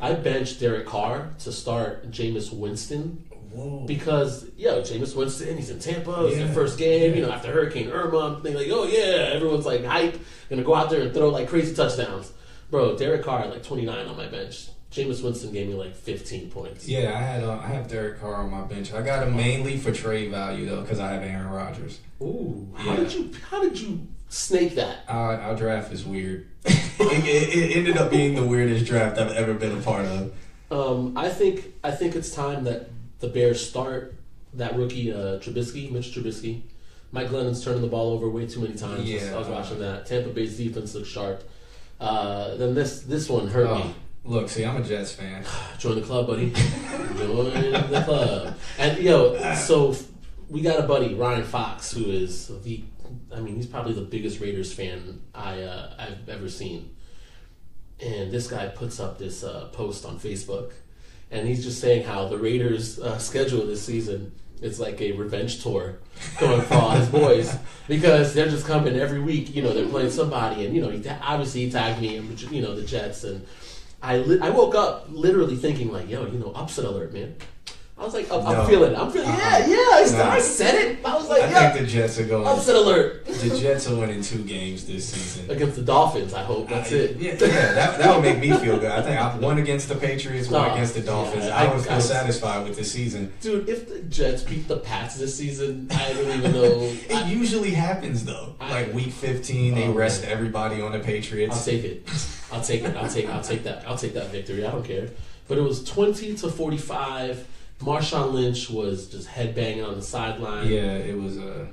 S3: I benched Derek Carr to start Jameis Winston.
S4: Whoa.
S3: Because, Jameis Winston, he's in Tampa, it's their first game, after Hurricane Irma, I'm thinking like, everyone's like hype, gonna go out there and throw like crazy touchdowns. Bro, Derek Carr had like 29 on my bench. Jameis Winston gave me like 15 points.
S4: Yeah, I have Derek Carr on my bench. I got him mainly for trade value though, because I have Aaron Rodgers.
S3: Ooh, how did you snake that?
S4: Our draft is weird. it ended up being the weirdest draft I've ever been a part of.
S3: I think it's time that the Bears start that rookie Mitch Trubisky. Mike Glennon's turning the ball over way too many times.
S4: Yeah,
S3: I was watching that. Tampa Bay's defense looks sharp. Then this one hurt me.
S4: Look, see, I'm a Jets fan.
S3: Join the club, buddy. Join the club. And so we got a buddy, Ryan Fox, who is he's probably the biggest Raiders fan I've ever seen. And this guy puts up this post on Facebook, and he's just saying how the Raiders' schedule this season is like a revenge tour going for all his boys, because they're just coming every week. They're playing somebody, and he tagged me and the Jets, and I woke up literally thinking like, upset alert, man. I was like, I'm feeling it. I said it. I was like,
S4: I think the Jets are going.
S3: Upset alert.
S4: The Jets are winning 2 games this season.
S3: Against the Dolphins, I hope. That's it.
S4: Yeah, that would make me feel good. I think I've won against the Patriots, one against the Dolphins. I would feel satisfied with this season.
S3: Dude, if the Jets beat the Pats this season, I don't even know.
S4: It usually happens, though. Like week 15, they rest everybody on the Patriots.
S3: I'll take it. I'll take that. I'll take that victory. I don't care. But it was 20-45. Marshawn Lynch was just headbanging on the sideline.
S4: Yeah, it was
S3: a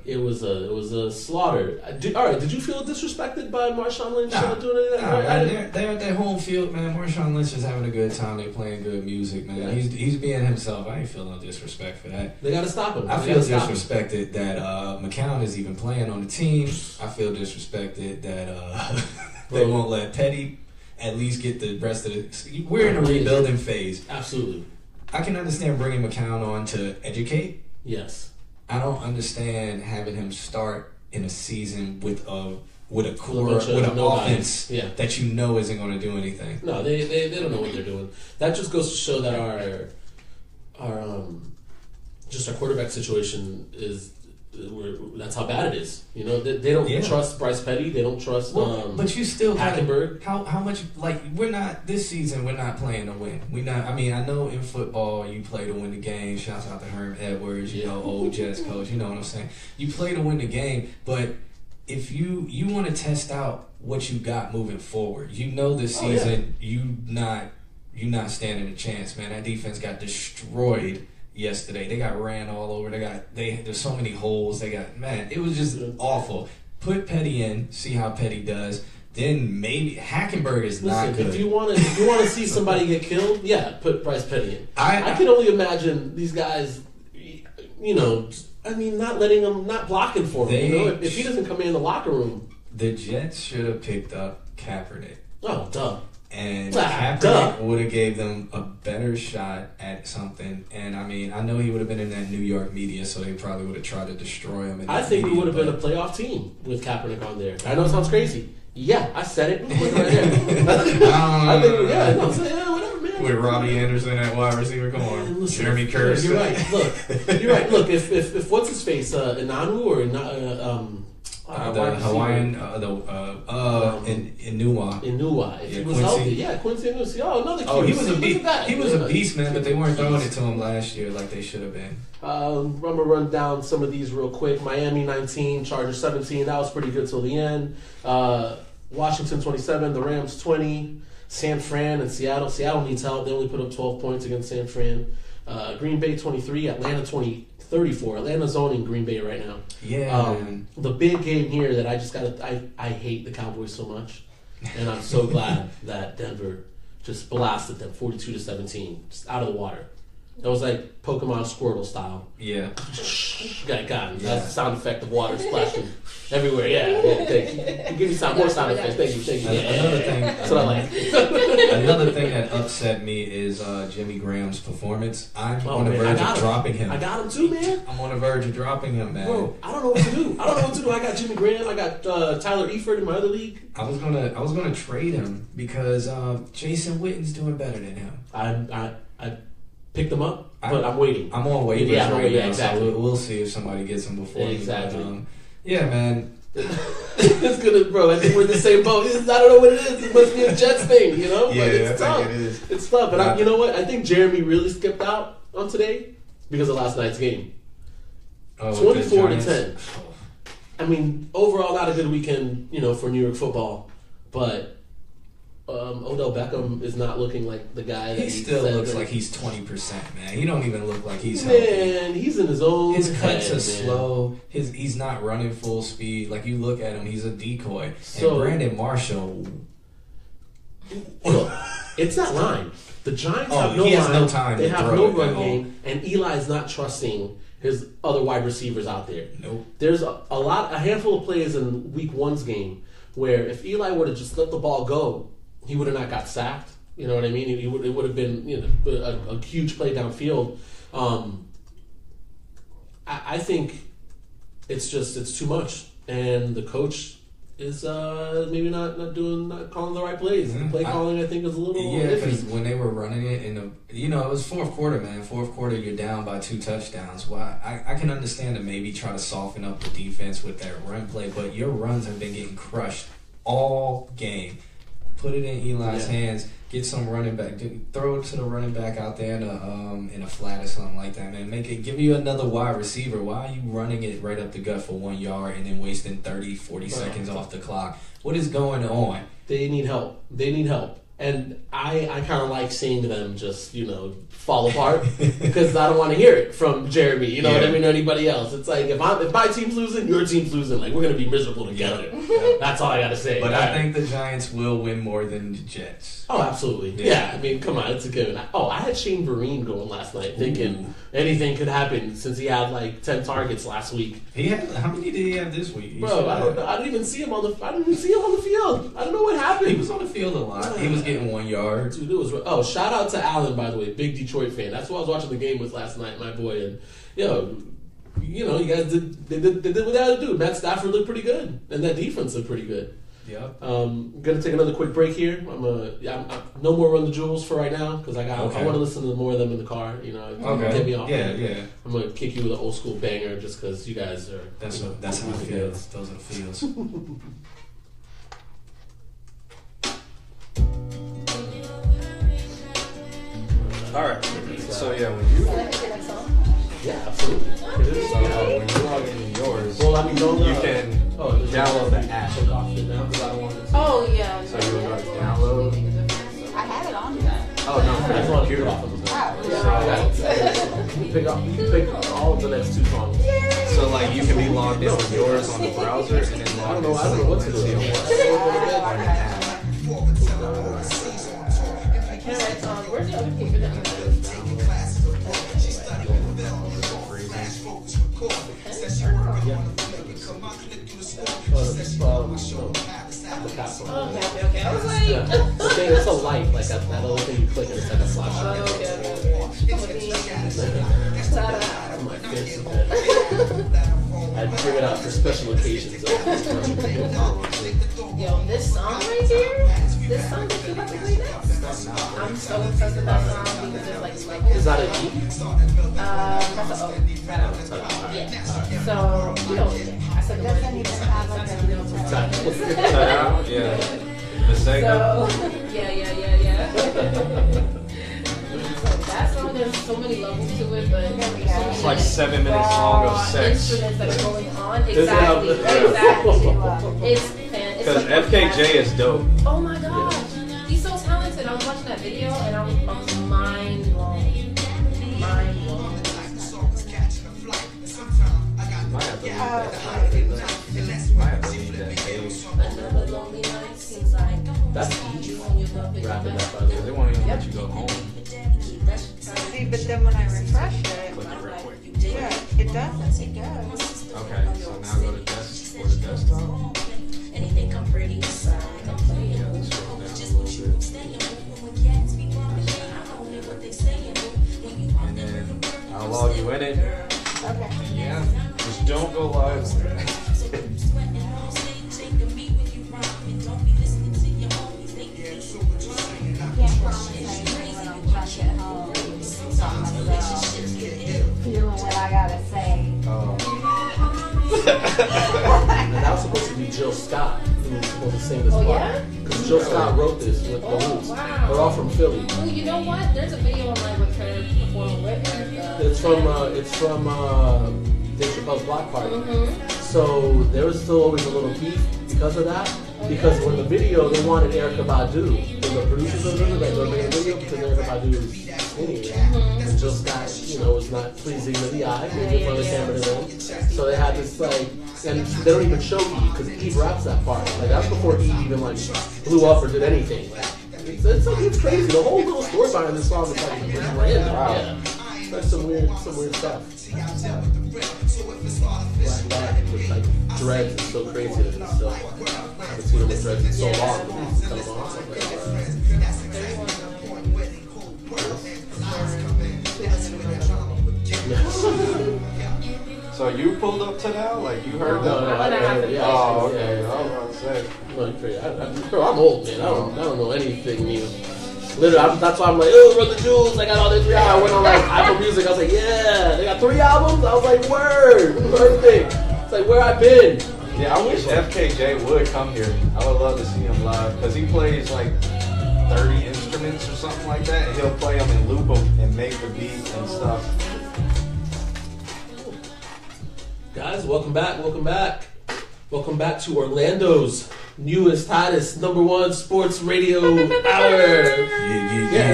S3: slaughter. All right, did you feel disrespected by Marshawn Lynch doing anything?
S4: They're at their home field, man. Marshawn Lynch is having a good time. They're playing good music, man. Yeah. He's being himself. I ain't feel no disrespect for that.
S3: They got to stop him.
S4: I feel disrespected that McCown is even playing on the team. I feel disrespected that they won't let Petty at least get the rest of the... We're in a rebuilding phase.
S3: Absolutely.
S4: I can understand bringing McCown on to educate.
S3: Yes.
S4: I don't understand having him start in a season with an offense that isn't going to do anything.
S3: No, they don't know what they're doing. That just goes to show that our quarterback situation is. That's how bad it is. They don't trust Bryce Petty. They don't trust.
S4: But you still
S3: Hackenberg.
S4: How much? Like we're not this season. We're not playing to win. We not. I mean, I know in football you play to win the game. Shouts out to Herm Edwards. Old Jets coach. You know what I'm saying. You play to win the game, but if you want to test out what you got moving forward, this season you're not standing a chance, man. That defense got destroyed yesterday. They got ran all over. There's so many holes. It was just awful. Put Petty in, see how Petty does. Then maybe Hackenberg is not good.
S3: If you want to see somebody get killed, yeah, put Bryce Petty in. I can only imagine these guys, not letting him, not blocking for him. If he doesn't come in the locker room,
S4: the Jets should have picked up Kaepernick.
S3: Oh, duh.
S4: And Kaepernick would have gave them a better shot at something. And I know he would have been in that New York media, so they probably would have tried to destroy him.
S3: I think we would have been a playoff team with Kaepernick on there. I know it sounds crazy. Yeah, I said it. Look right there. I think, whatever, man.
S4: With Robbie Anderson at wide receiver, come on. Listen, Jeremy Curse.
S3: You're right. Look, if what's his face, Inanu or
S4: the Hawaiian, Inua.
S3: Inua. If he was healthy, Quincy Inua. Oh, another Q.
S4: Oh, he was a beast. He was a beast, man. But they weren't throwing it to him last year like they should have been.
S3: I'm gonna run down some of these real quick. Miami 19, Chargers 17. That was pretty good till the end. Washington 27, the Rams 20. San Fran and Seattle. Seattle needs help. They only put up 12 points against San Fran. Green Bay 23, Atlanta 34. Atlanta's owning Green Bay right now.
S4: Yeah.
S3: The big game here that I just I hate the Cowboys so much, and I'm so glad that Denver just blasted them 42-17, just out of the water. That was like Pokemon Squirtle style.
S4: Yeah.
S3: Got him. That's the sound effect of water splashing everywhere. Yeah. Thank you. Give me more sound effects. Thank you.
S4: Another thing.
S3: That's what I like.
S4: Another thing that upset me is Jimmy Graham's performance. I'm on the verge of dropping him.
S3: I got him too, man.
S4: I'm on the verge of dropping him, man.
S3: Bro, I don't know what to do. I got Jimmy Graham. I got Tyler Eifert in my other league.
S4: I was gonna trade him because Jason Witten's doing better than him.
S3: I picked them up, but I'm waiting.
S4: I'm on waivers right now,
S3: exactly.
S4: So we'll see if somebody gets him before
S3: exactly.
S4: me. But, yeah, man.
S3: It's gonna, bro. I think we're in the same boat. I don't know what it is. It must be a Jets thing,
S4: Yeah,
S3: but it's tough.
S4: Think it is.
S3: It's tough, but you know what? I think Jeremy really skipped out on today because of last night's game. 24-10. I mean, overall, not a good weekend, for New York football, but. Odell Beckham is not looking like the guy that
S4: he still looks like he's 20%, man. He don't even look like he's
S3: healthy.
S4: Man,
S3: he's in his own
S4: His cuts
S3: head,
S4: are slow. He's not running full speed. Like, you look at him, he's a decoy.
S3: So,
S4: and Brandon Marshall...
S3: Look, it's that line. The Giants have
S4: no time.
S3: They have no run game, and Eli's not trusting his other wide receivers out there.
S4: Nope.
S3: There's a handful of plays in Week 1's game where if Eli would have just let the ball go, he would have not got sacked. You know what I mean? It would have been a huge play downfield. I think it's too much, and the coach is maybe not calling the right plays. The play calling I think is a little iffy.
S4: Because when they were running it it was fourth quarter, man. Fourth quarter, you're down by 2 touchdowns. Well, I can understand to maybe try to soften up the defense with that run play, but your runs have been getting crushed all game. Put it in Eli's hands. Get some running back. Throw it to the running back out there in a flat or something like that, man. Give you another wide receiver. Why are you running it right up the gut for 1 yard and then wasting 30, 40 seconds off the clock? What is going on?
S3: They need help. And I kind of like seeing them just, fall apart because I don't want to hear it from Jeremy, you know what I mean, or anybody else. It's like, if my team's losing, your team's losing. Like, we're going to be miserable together. Yeah. That's all I got to say.
S4: But I think the Giants will win more than the Jets.
S3: Oh, absolutely. Yeah, I mean, come on, it's a given. I had Shane Vereen going last night thinking anything could happen since he had like 10 targets last week.
S4: How many did he have this week?
S3: Bro, I don't know. I didn't even see him on the field. I don't know what happened.
S4: He was on the field a lot. He was getting 1 yard.
S3: Dude, it was shout out to Allen, by the way, big Detroit fan. That's who I was watching the game with last night, my boy. And you guys did what they had to do. Matt Stafford looked pretty good, and that defense looked pretty good.
S4: Yep.
S3: I'm gonna take another quick break here. I'm no more Run the Jewels for right now because I want to listen to more of them in the car. Get me off.
S4: Yeah.
S3: I'm gonna kick you with an old school banger just because you guys are.
S4: That's how it feels. Those are the feels. All right. So when you.
S3: Yeah, absolutely.
S4: When you log into yours, you can download the app.
S6: Oh, yeah.
S4: So you would download.
S6: I have it on there.
S4: Oh, no, that's on computer.
S3: You can pick all of the next 2 songs.
S2: So like you can be logged in with yours on the browser and then log in.
S3: I don't know what to do.
S7: Where's the other paper that you Okay. I was like,
S3: yeah. The thing, it's a light, like that little thing you click and it's like a flashlight.
S7: Ta-da.
S3: My fancy bed. I'd bring it out for special occasions.
S7: Yo, this song right here, this song that you about to play next, I'm so obsessed with that song because it's like
S3: Is that an E?
S7: That's a O. Yeah. So, you know, I said the word.
S6: Doesn't even have like a
S2: Yeah. The Sega.
S7: So, yeah. So that song, there's so many levels to it, but
S2: It's like 7 minutes long of sex.
S7: instruments that are going on.
S3: Does it have
S7: Exactly. It's
S2: Because
S7: like
S2: FKJ is dope.
S7: oh my gosh, he's so talented. I was watching that video and I was mind blown. Mind blown.
S2: Might have to leave that. Might have to leave that page.
S7: Another lonely night seems like
S3: That's
S7: you on your love
S3: wrapping that, by the
S2: They
S3: way.
S2: won't even let you go home.
S6: See, but then when I refresh it,
S2: Click it real quick.
S6: yeah, it does. It goes.
S2: Okay, so now go to desk for the desktop.
S7: anything come pretty inside. I'm playing.
S2: Yeah, let's scroll down a little bit. And then I'll log you in it.
S6: Okay.
S2: Yeah, just don't go live.
S6: Can't promise anything when I'm trying to get home. Feeling what I gotta say.
S3: And that was supposed to be Jill Scott who was supposed to sing this
S7: Oh,
S3: part.
S7: yeah?
S3: Because Jill Scott wrote this with the
S7: Oh,
S3: Roots.
S7: wow.
S3: They're all from Philly.
S7: Well, you know what? There's a video online with her performing with her.
S3: It's from Dave Chappelle's Block Party.
S7: Mm-hmm.
S3: So there was still always a little beef because of that. Because when the video, they wanted Erykah Badu. And the producers of the video, they were making a video because Erykah Badu is skinny. And Jill Scott, was not pleasing to the eye. Maybe in front of the camera to them. So they had this and they don't even show E because E raps that part. Like that's before E even blew up or did anything. It's crazy. The whole little story behind this song is it's random.
S2: Wow.
S3: Yeah. That's some weird stuff. Black with dreads is so crazy that it's still. I haven't seen him with dreads in so long. It's kind of awesome.
S2: So you pulled up to that? Like you heard that?
S3: Oh,
S2: okay. I was about to say.
S3: I'm old, man. I don't know anything new. Literally, that's why I'm like, oh, Run the Jewels. I got all this. I went on Apple Music. I was like, yeah, they got 3 albums. I was like, word, perfect. It's like where I've been.
S2: Yeah, I wish FKJ would come here. I would love to see him live because he plays like 30 instruments or something like that, and he'll play them and loop them and make the beat and stuff.
S3: Guys, welcome back to Orlando's newest, hottest, #1 sports radio hour. Yeah.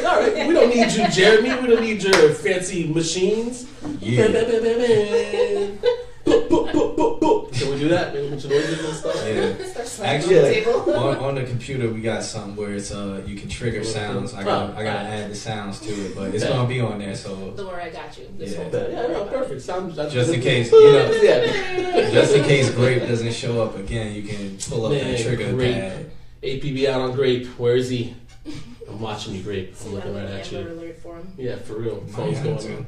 S3: All right. We don't need you, Jeremy. We don't need your fancy machines. Can we do that? Maybe a bunch of noises and stuff.
S4: Yeah. Actually, on the computer we got something where it's you can trigger sounds. I gotta add the sounds to it, but it's gonna be on there. So
S7: Don't worry, I got you.
S3: Perfect. Sounds
S4: just in case,
S3: Yeah.
S4: just in case Grape doesn't show up again, you can pull up the trigger pad.
S3: APB out on Grape. Where is he? I'm watching you, Grape. I'm looking right at you.
S7: Alert for him.
S3: Yeah, for real. Phone's going on.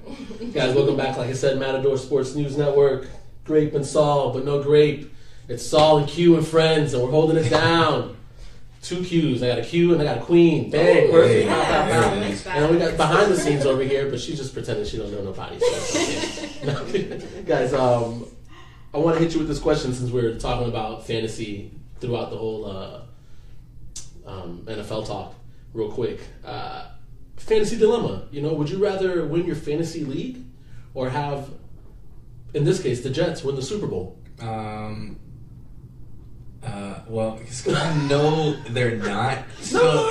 S3: Guys, welcome back. Like I said, Matador Sports News Network. Grape and Saul, but no Grape. It's Saul and Q and friends, and we're holding it down. 2 Qs. I got a Q and I got a queen. Bang, perfect. And then we got behind the scenes over here, but she's just pretending she don't know nobody. So guys, I want to hit you with this question since we're talking about fantasy throughout the whole NFL talk. Real quick, fantasy dilemma. Would you rather win your fantasy league or have, in this case, the Jets win the Super Bowl?
S4: Well, because I know they're not.
S3: No.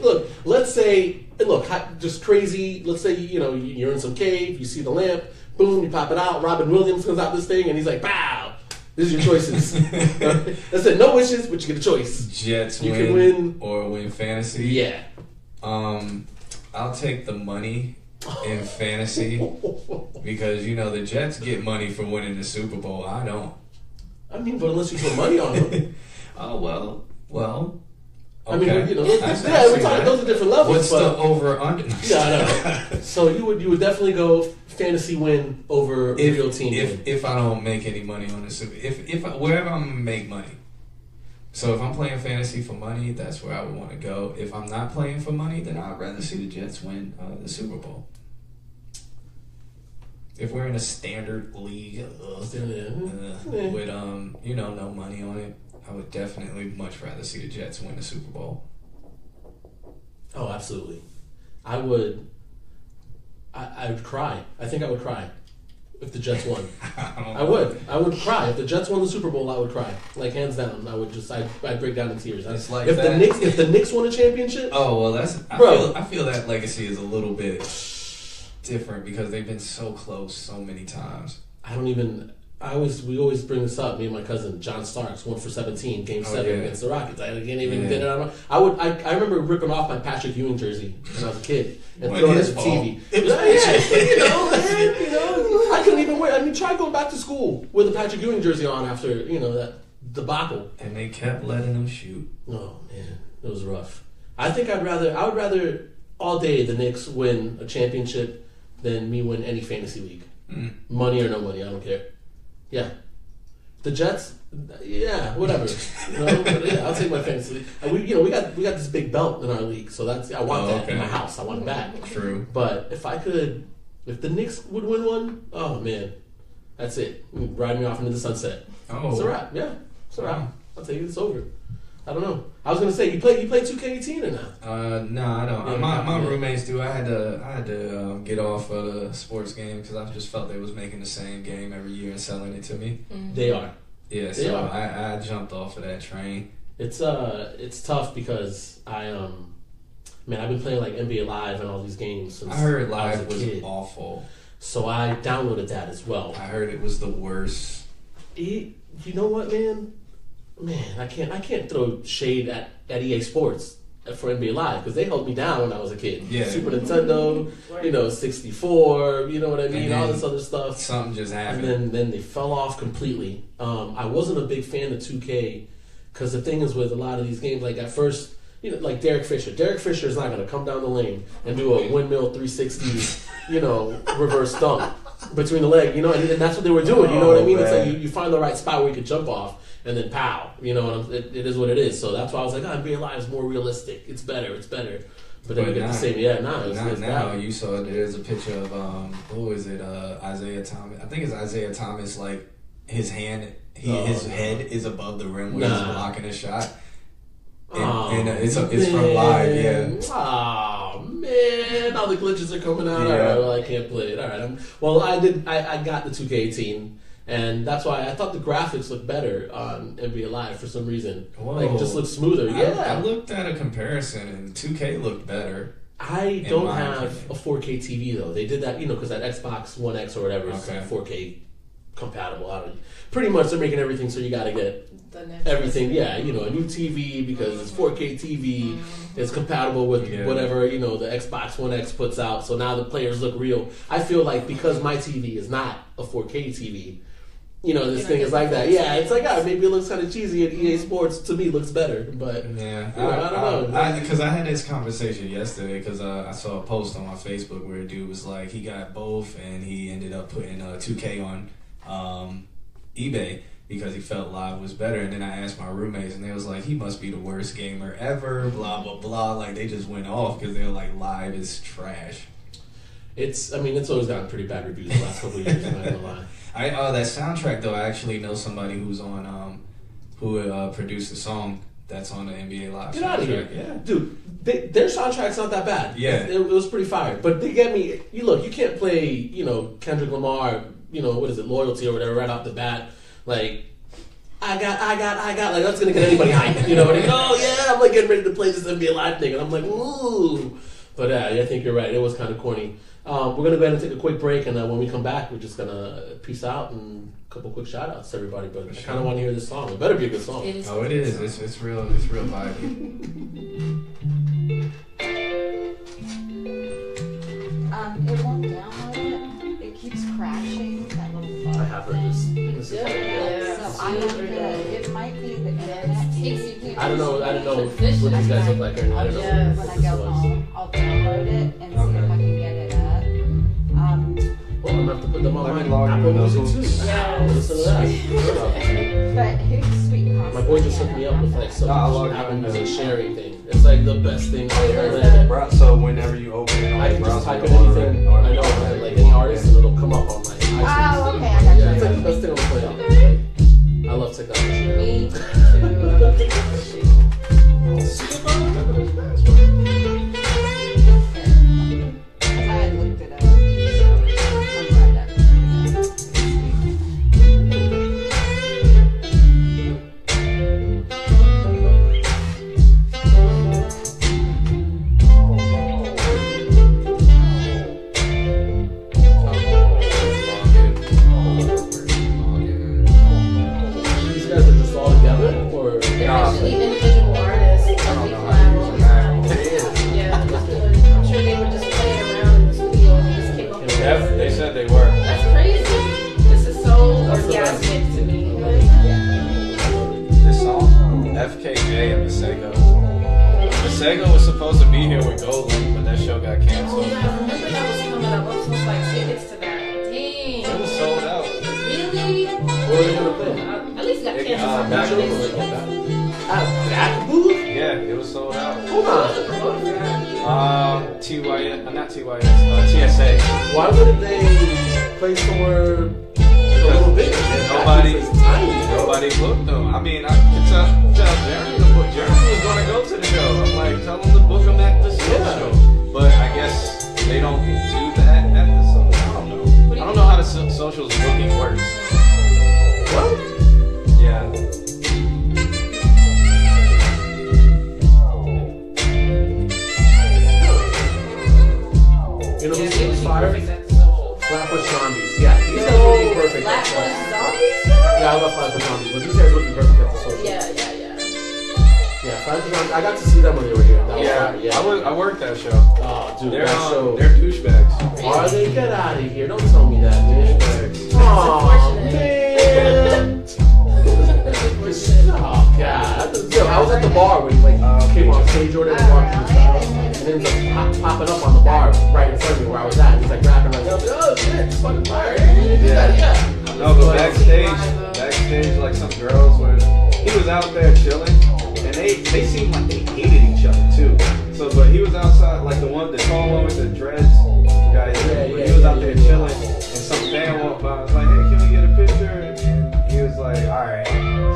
S3: Look. Let's say, just crazy. Let's say you're in some cave. You see the lamp. Boom, you pop it out. Robin Williams comes out this thing, and he's like, "Pow! These are your choices." I said, "No wishes, but you get a choice."
S4: Jets
S3: You
S4: win,
S3: can win.
S4: or win fantasy.
S3: Yeah.
S4: I'll take the money in fantasy because the Jets get money for winning the Super Bowl. I don't.
S3: I mean, but unless you put money on them.
S4: Oh well. Okay.
S3: I mean, we're talking those are different levels.
S4: What's the over under?
S3: Yeah, I know. So you would definitely go fantasy win over real team win.
S4: If I don't make any money on the Super, wherever I'm gonna make money. So if I'm playing fantasy for money, that's where I would want to go. If I'm not playing for money, then I'd rather see the Jets win the Super Bowl. If we're in a standard league with no money on it, I would definitely much rather see the Jets win the Super Bowl.
S3: Oh, absolutely. I would cry. I think I would cry if the Jets won. I would cry if the Jets won the Super Bowl. I would cry, like hands down. I'd break down in tears.
S4: It's like
S3: if
S4: that.
S3: the Knicks won a championship.
S4: Oh well, I feel that legacy is a little bit different because they've been so close so many times.
S3: We always bring this up. Me and my cousin John Starks 1 for 17, Game 7 against the Rockets. I can't even get it on. I remember ripping off my Patrick Ewing jersey when I was a kid and throwing it at the TV.
S4: It was
S3: I couldn't even wear. I mean, try going back to school with a Patrick Ewing jersey on after that debacle.
S4: And they kept letting them shoot.
S3: Oh man, it was rough. I would rather all day the Knicks win a championship than me win any fantasy league. Money or no money, I don't care. Yeah, the Jets. Yeah, whatever. I'll take my fantasy. And we got this big belt in our league, so I want that in my house. I want it back.
S4: True.
S3: But if the Knicks would win one, oh man, that's it. Ride me off into the sunset.
S4: Oh,
S3: it's a wrap. Yeah, it's a wrap. I'll take it. It's over. I don't know. I was gonna say you play 2K18 or not?
S4: No, I don't. Yeah, my roommates do. I had to get off of the sports game because I just felt they was making the same game every year and selling it to me.
S3: Mm-hmm. They are.
S4: Yeah, so I jumped off of that train.
S3: It's tough because I've been playing like NBA Live and all these games since
S4: I heard Live was
S3: kid.
S4: awful.
S3: So I downloaded that as well.
S4: I heard it was the worst.
S3: You know what, man? Man, I can't throw shade at EA Sports for NBA Live because they held me down when I was a kid.
S4: Yeah.
S3: Super Nintendo, 64, you know what I mean, all this other stuff.
S4: Something just happened.
S3: And then they fell off completely. I wasn't a big fan of 2K because the thing is with a lot of these games, like at first, like Derek Fisher. Derek Fisher is not going to come down the lane and do a windmill 360, reverse dunk between the leg, and that's what they were doing. You know what I mean?
S4: Man.
S3: It's like you find the right spot where you can jump off. And then pow, it is what it is. So that's why I was like, NBA Live is more realistic. It's better. But then you get the same. Yeah, it's
S4: now you saw there's a picture of Isaiah Thomas. I think it's Isaiah Thomas. Like his head is above the rim when he's blocking a shot. And it's from Live. Yeah.
S3: Oh man, all the glitches are coming out.
S4: Yeah.
S3: All right, well I can't play it. All right, I got the 2K18. And that's why I thought the graphics looked better on NBA Live for some reason.
S4: Whoa.
S3: Like, it just looks smoother.
S4: I looked at a comparison, and 2K looked better.
S3: I don't have a 4K TV, though. They did that, because that Xbox One X or whatever is 4K compatible. Pretty much, they're making everything so you got to get everything. Yeah, a new TV because it's 4K TV. It's compatible with whatever, the Xbox One X puts out. So now the players look real. I feel like because my TV is not a 4K TV, this thing is like that. Yeah, it's like, maybe it looks kind of cheesy at EA Sports. To me, looks better. But,
S4: yeah,
S3: I don't know.
S4: Because I had this conversation yesterday because I saw a post on my Facebook where a dude was like, he got both and he ended up putting 2K on eBay because he felt Live was better. And then I asked my roommates and they was like, he must be the worst gamer ever, blah, blah, blah. Like, they just went off because they were like, Live is trash.
S3: It's always gotten pretty bad reviews the last couple of years, I'm not gonna lie.
S4: That soundtrack though, I actually know somebody who's on who produced the song that's on the NBA Live.
S3: Get out of here,
S4: yeah,
S3: dude. Their soundtrack's not that bad.
S4: Yeah,
S3: it was pretty fire. But they get me. You can't play Kendrick Lamar. What is it, Loyalty or whatever right off the bat. Like I got. Like that's gonna get anybody hyped. You know what I mean? Oh yeah, I'm like getting ready to play this NBA Live thing, and I'm like, ooh. But I think you're right. It was kind of corny. We're going to go ahead and take a quick break, and when we come back, we're just going to peace out and a couple quick shout-outs to everybody. But I kind of want to hear this song. It better be a good song.
S4: It is. Oh, it is. It's real vibey.
S6: It won't download it. It keeps crashing. That little bug
S3: I have heard this. This is
S6: So I have to. It might be the internet.
S3: I don't know what you guys look like. I don't know.
S6: When I go home, I'll download it and see if I can get it up.
S3: Well, I'm going to have to put them on
S2: Let me
S3: my
S2: log
S3: Apple
S2: in with
S3: Music
S2: those.
S3: too. Yeah. Listen to that.
S6: But who's Sweet Coffee?
S3: My boy just hooked me up with like some
S2: Nah, I log
S3: Apple
S2: in.
S3: Music sharing thing. It's like the best thing I've ever had.
S2: So whenever you open it on
S3: I
S2: the
S3: can just
S2: browser,
S3: type in anything I know, like any artist, and it'll come up on my iTunes.
S6: Oh, okay, I got
S3: Yeah,
S6: you.
S3: it's like the best thing on the planet. I love technology.
S7: Me too.
S6: I looked it up. I'm right up.
S3: These guys are just all together, or
S7: They're actually individual artists. I don't know how to use them. Yeah, I'm sure they were just playing around in the studio and just came up with this.
S2: They said they were.
S7: That's crazy. This is so orgasmic to me.
S2: This song, FKJ and Masego. Masego was supposed to be here with Goldlink, but that show got
S7: Oh
S2: canceled.
S7: yeah, I remember that was coming up. I was supposed to buy tickets to that.
S2: It
S7: Dang.
S2: was sold out.
S7: Really?
S3: what are they gonna play?
S7: At least it got canceled.
S2: back
S3: Back
S2: in-
S3: over like that booth?
S2: Yeah, it was sold out.
S3: Hold on.
S2: TYS, not TYS, TSA.
S3: Why wouldn't they play somewhere a little bigger?
S2: Nobody,
S3: It's tiny, bro.
S2: nobody booked them. I mean, I could tell Jeremy to book. Jeremy was going to go to the show. I'm like, tell him to book him at the social. But I guess they don't do that at the social. I don't know. I don't know how the socials booking works.
S3: What?
S2: Yeah.
S3: You know
S7: Yeah,
S3: who's
S7: they would be
S3: fire?
S7: perfect at the social.
S3: Flatbush Zombies. Yeah, these guys would be perfect. at
S7: Flatbush
S3: the-
S7: Zombies?
S3: Yeah, I love Flatbush Zombies, but these guys would be perfect at the social.
S7: Yeah.
S3: Yeah, Flatbush Zombies. I got to see them when they were here. That was fire, yeah.
S2: I worked that show.
S3: Oh, dude,
S2: They're
S3: that show.
S2: they're douchebags.
S3: Are they? Get out of here! Don't tell me that, man. Oh man. Oh god. Yo, I was at the bar when he came on stage, Jordan, and walked through the crowd, and then just popping up on the bar right in front of me where I was at. He's like rapping like, oh shit, it's fucking fire. Yeah.
S2: No, but backstage, like some girls were. He was out there chilling, and they seemed like they hated each other too. So, but he was outside, like the tall one with the dreads, the guy. He was out there chilling, and some fan walked by. I was like, hey, can we get a picture? And he was like, all right.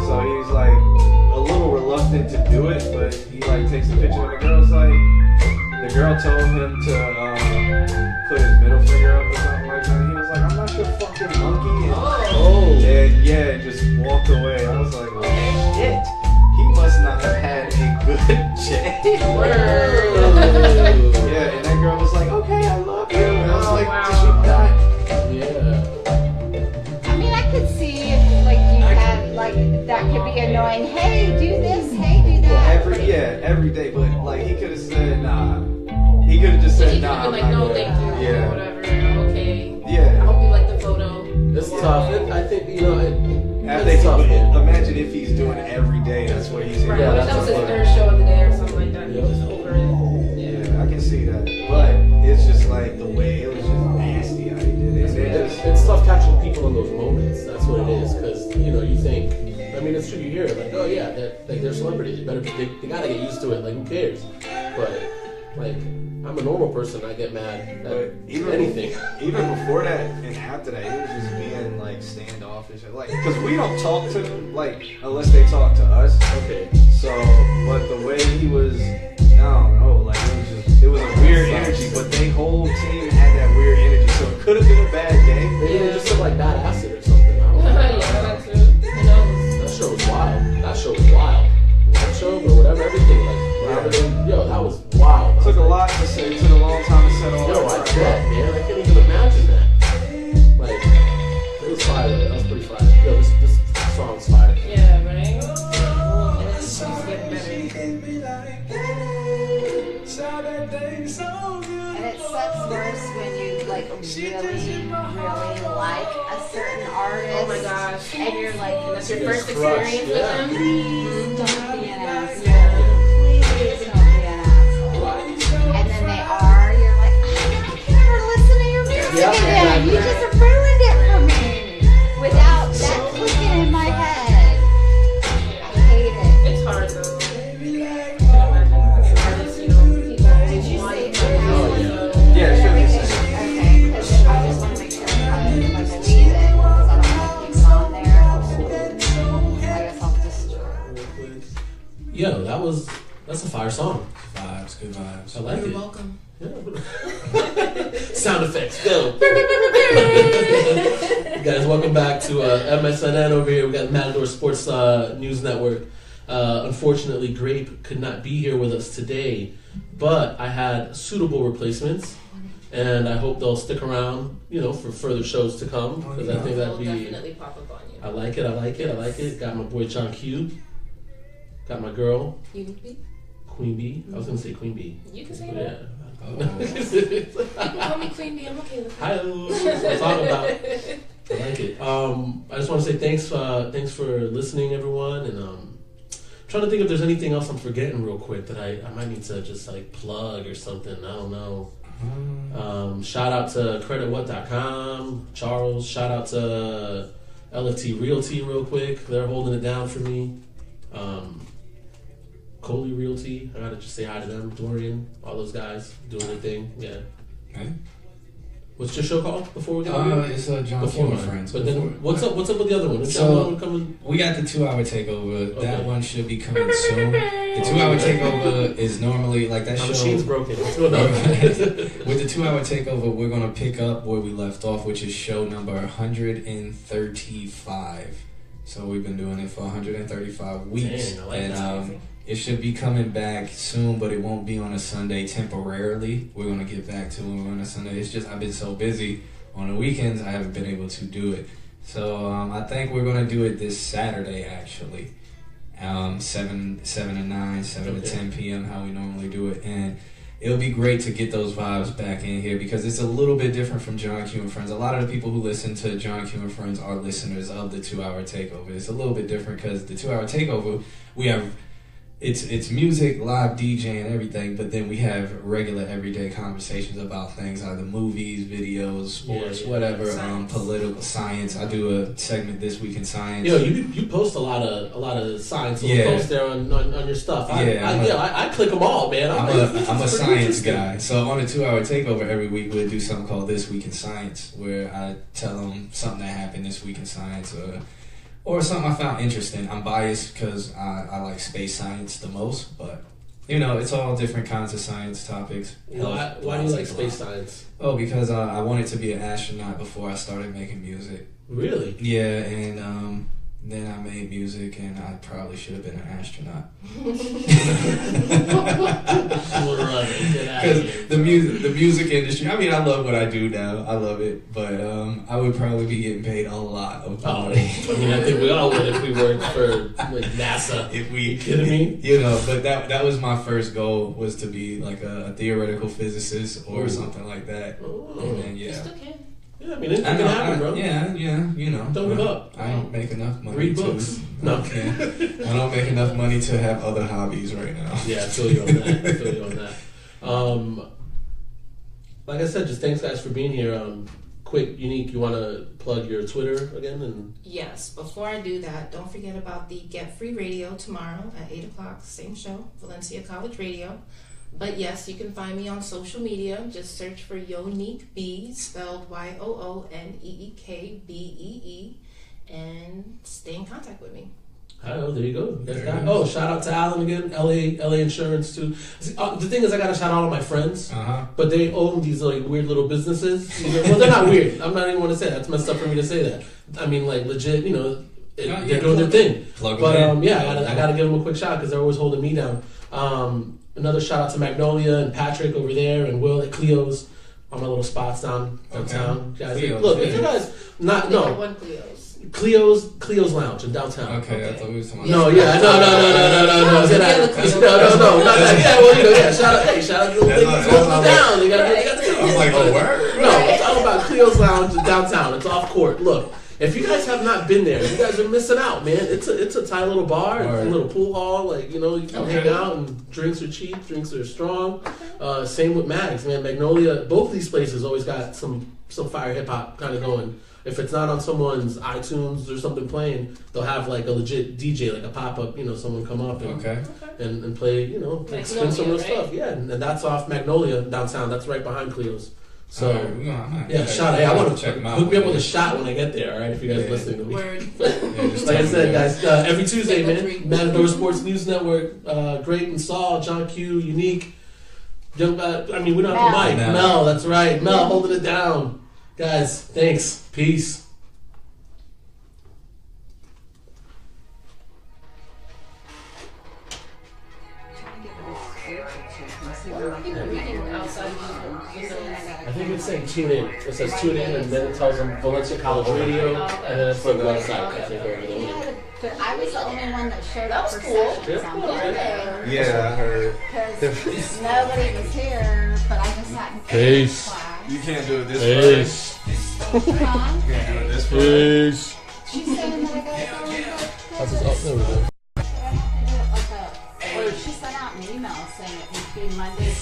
S2: So he's like a little reluctant to do it, but he like takes a picture, and the girl's like, the girl told him to put his middle finger up or something like that. And he was like, I'm not your fucking monkey. And yeah, just walked away. I was like, oh shit. He must not have had a good day. Yeah, and that girl was like, okay, I love you. And I was like, did she die?
S3: Yeah.
S6: I mean, I could see like you had like that could be annoying. Hey, do this. Hey, do that.
S2: Every day. But like, he could have said, nah. He could have just said,
S7: He
S2: nah.
S7: could be
S2: I'm
S7: like, no,
S2: not
S7: thank
S2: doing
S7: you,
S2: it.
S7: or whatever. I'm okay. I
S2: Yeah.
S7: hope you like the photo.
S3: It's tough. I think, you know,
S2: It's tough. Imagine if he's doing it every day. That's what he's
S7: Right.
S3: Yeah,
S7: That
S3: that's
S7: was his
S3: a-
S7: third show of the day or something like that. He
S3: Yeah.
S7: was just over it.
S2: Yeah, I can see that. But it's just like the way it was just nasty how he did it. And they just,
S3: It's tough catching people in those moments. That's what it is. Because, you know, you think, I mean, it's true. You hear it like, oh, yeah, they're celebrities. They got to get used to it. Like, who cares? But, like, I'm a normal person. I get mad
S2: but
S3: at
S2: even
S3: anything.
S2: even before that and after that, he was just being like standoffish. Like, because we don't talk to them, like, unless they talk to us.
S3: Okay.
S2: So, but the way he was, I don't know, like, it was a weird energy, but the whole team had that weird energy. So it could have been a bad day.
S3: Maybe they just took, like, bad acid or something. I don't know.
S7: Yeah, that too. Who knows?
S3: That show was wild. That show or whatever, everything. Like, yo, that was wild.
S2: It took a lot to say to the
S6: And it sucks worse when you like really like a certain artist.
S7: Oh my gosh.
S6: And you're like,
S7: That's your first experience with them?
S6: please don't be an asshole. Please don't be an asshole. And then they are, you're like, I can never listen to your music again. You just ruined it for me. Without that clicking in my head. I hate it.
S7: It's hard though. I can imagine as artists, you know, people
S6: Did you say
S2: Yeah, it should be the same.
S6: okay, because I just want to make sure I leave it because I don't want to keep on there. I guess I'll just.
S3: Yo, that's a fire song.
S4: Vibes, good vibes.
S3: I like
S7: You're
S3: it.
S7: welcome.
S3: Yeah. Sound effects, go. Guys, welcome back to MSNN over here. We got Matador Sports News Network. Unfortunately, Grape could not be here with us today, but I had suitable replacements, and I hope they'll stick around, you know, for further shows to come, because I think that'd
S7: We'll
S3: be.
S7: definitely pop up on you.
S3: I like it. Got my boy John Q. Got my girl
S7: You can be.
S3: Queen B. I was gonna say Queen B.
S7: You can say
S3: Yeah.
S7: that.
S4: Oh.
S7: You can call me Queen Bee. I'm okay with
S3: Hi,
S7: that.
S3: that's what I'm talking about. I like it. I just want to say thanks for listening, everyone, and trying to think if there's anything else I'm forgetting real quick that I might need to just like plug or something. I don't know. Shout out to creditwhat.com, Charles. Shout out to LFT Realty real quick. They're holding it down for me. Coley Realty, I gotta just say hi to them. Dorian, all those guys doing their thing. Yeah.
S4: Okay.
S3: What's your show called before we go?
S4: It's John
S3: Before
S4: Q
S3: mine.
S4: Friends.
S3: But then what's up with the other one? Is
S4: So-
S3: that one coming?
S4: We got the 2-hour takeover.
S3: Okay.
S4: That one should be coming soon. The 2-hour takeover is normally like that
S3: My
S4: show.
S3: machine's broken. What's going on?
S4: With the 2-hour takeover, we're gonna pick up where we left off, which is show number 135. So we've been doing it for 135 weeks,
S3: Dang, I like
S4: and
S3: that.
S4: it should be coming back soon, but it won't be on a Sunday temporarily. We're gonna get back to it on a Sunday. It's just I've been so busy on the weekends, I haven't been able to do it. So I think we're gonna do it this Saturday, actually, 7 to 9, 7 to 10 p.m. how we normally do it, and it'll be great to get those vibes back in here because it's a little bit different from John Q and Friends. A lot of the people who listen to John Q and Friends are listeners of the 2-hour takeover. It's a little bit different because the 2-hour takeover, we have it's music, live DJ and everything, but then we have regular everyday conversations about things, either movies, videos, sports, whatever,
S7: Science.
S4: political science. I do a segment this week in science.
S3: Yo, you post a lot of science posts there on your stuff. I click them all, man.
S4: I'm a science guy. So on the 2-hour takeover every week, we'll do something called This Week in Science, where I tell them something that happened this week in science, or something I found interesting. I'm biased because I like space science the most, but you know, it's all different kinds of science topics.
S3: Why do you like space science?
S4: Oh, because I wanted to be an astronaut before I started making music.
S3: Really?
S4: Yeah, and then I made music, and I probably should have been an astronaut. Because the music industry, I mean, I love what I do now. I love it, but I would probably be getting paid a lot of money.
S3: I mean, I think we all would if we worked for like NASA.
S4: If we,
S3: you kidding me?
S4: You know, but that was my first goal, was to be like a theoretical physicist or something like that. And then,
S7: You
S4: yeah.
S7: still can.
S3: Yeah, I mean, it can happen, bro.
S4: Yeah, you know.
S3: Don't give up.
S4: I don't make enough money.
S3: Read books. No.
S4: I don't make enough money to have other hobbies right now.
S3: Yeah, I feel you on that. Like I said, just thanks guys for being here. Quick, Unique, you want to plug your Twitter again? And
S7: Yes, before I do that, don't forget about the Get Free Radio tomorrow at 8 o'clock, same show, Valencia College Radio. But yes, you can find me on social media. Just search for Yonique B, spelled YOONEEKBEE, and stay in contact with me.
S3: Oh, there you go. Shout out to Alan again, LA Insurance too. See, the thing is, I gotta shout out all my friends, but they own these like weird little businesses. Well, they're not weird. I'm not even want to say that. It's messed up for me to say that. I mean, like legit, you know, they're doing their thing. But I gotta give them a quick shout because they're always holding me down. Another shout out to Magnolia and Patrick over there and Will at Cleo's, all my little spots downtown. Guys,
S4: Cleo's,
S3: look, if you guys
S7: One
S3: Cleo's Lounge in downtown.
S4: Okay, I thought we were talking
S3: No,
S4: about
S3: no. shout out to the ladies holding it down. They got
S2: I was like, oh, word?
S3: No, I'm talking about Cleo's Lounge downtown. It's off court. Look, if you guys have not been there, you guys are missing out, man. It's a tight little bar, it's a little pool hall. Like, you know, you can hang out, and drinks are cheap, drinks are strong. Same with Mags, man. Magnolia. Both these places always got some fire hip hop kind of going. If it's not on someone's iTunes or something playing, they'll have like a legit DJ, like a pop up. You know, someone come up and play. You know, like spin some real stuff. Yeah, and that's off Magnolia downtown. That's right behind Cleo's. So shot. Hey, I want to check them out. Hook me up with a shot when I get there. All right, if you guys are listening to me. Like I said, guys, every Tuesday, man. Matador Sports News Network, Grape and Saul, John Q, Unique. We don't have the mic. Mel, that's right. Mel holding it down. Guys, thanks. Peace. I think it's saying tune in. It says tune in, and then it tells them Valencia College Radio, and then it's the website. I think over there.
S6: But I was the only one that showed up for sessions on Monday.
S2: Yeah, I heard.
S6: Because nobody was here, but I just hadn't
S3: Peace.
S6: class.
S2: You can't do it this way.
S6: Huh?
S2: You can't do it this way.
S3: Peace.
S6: She's saying that I gotta go and
S3: That's just, there we go.
S6: she sent out an email saying it would be Monday.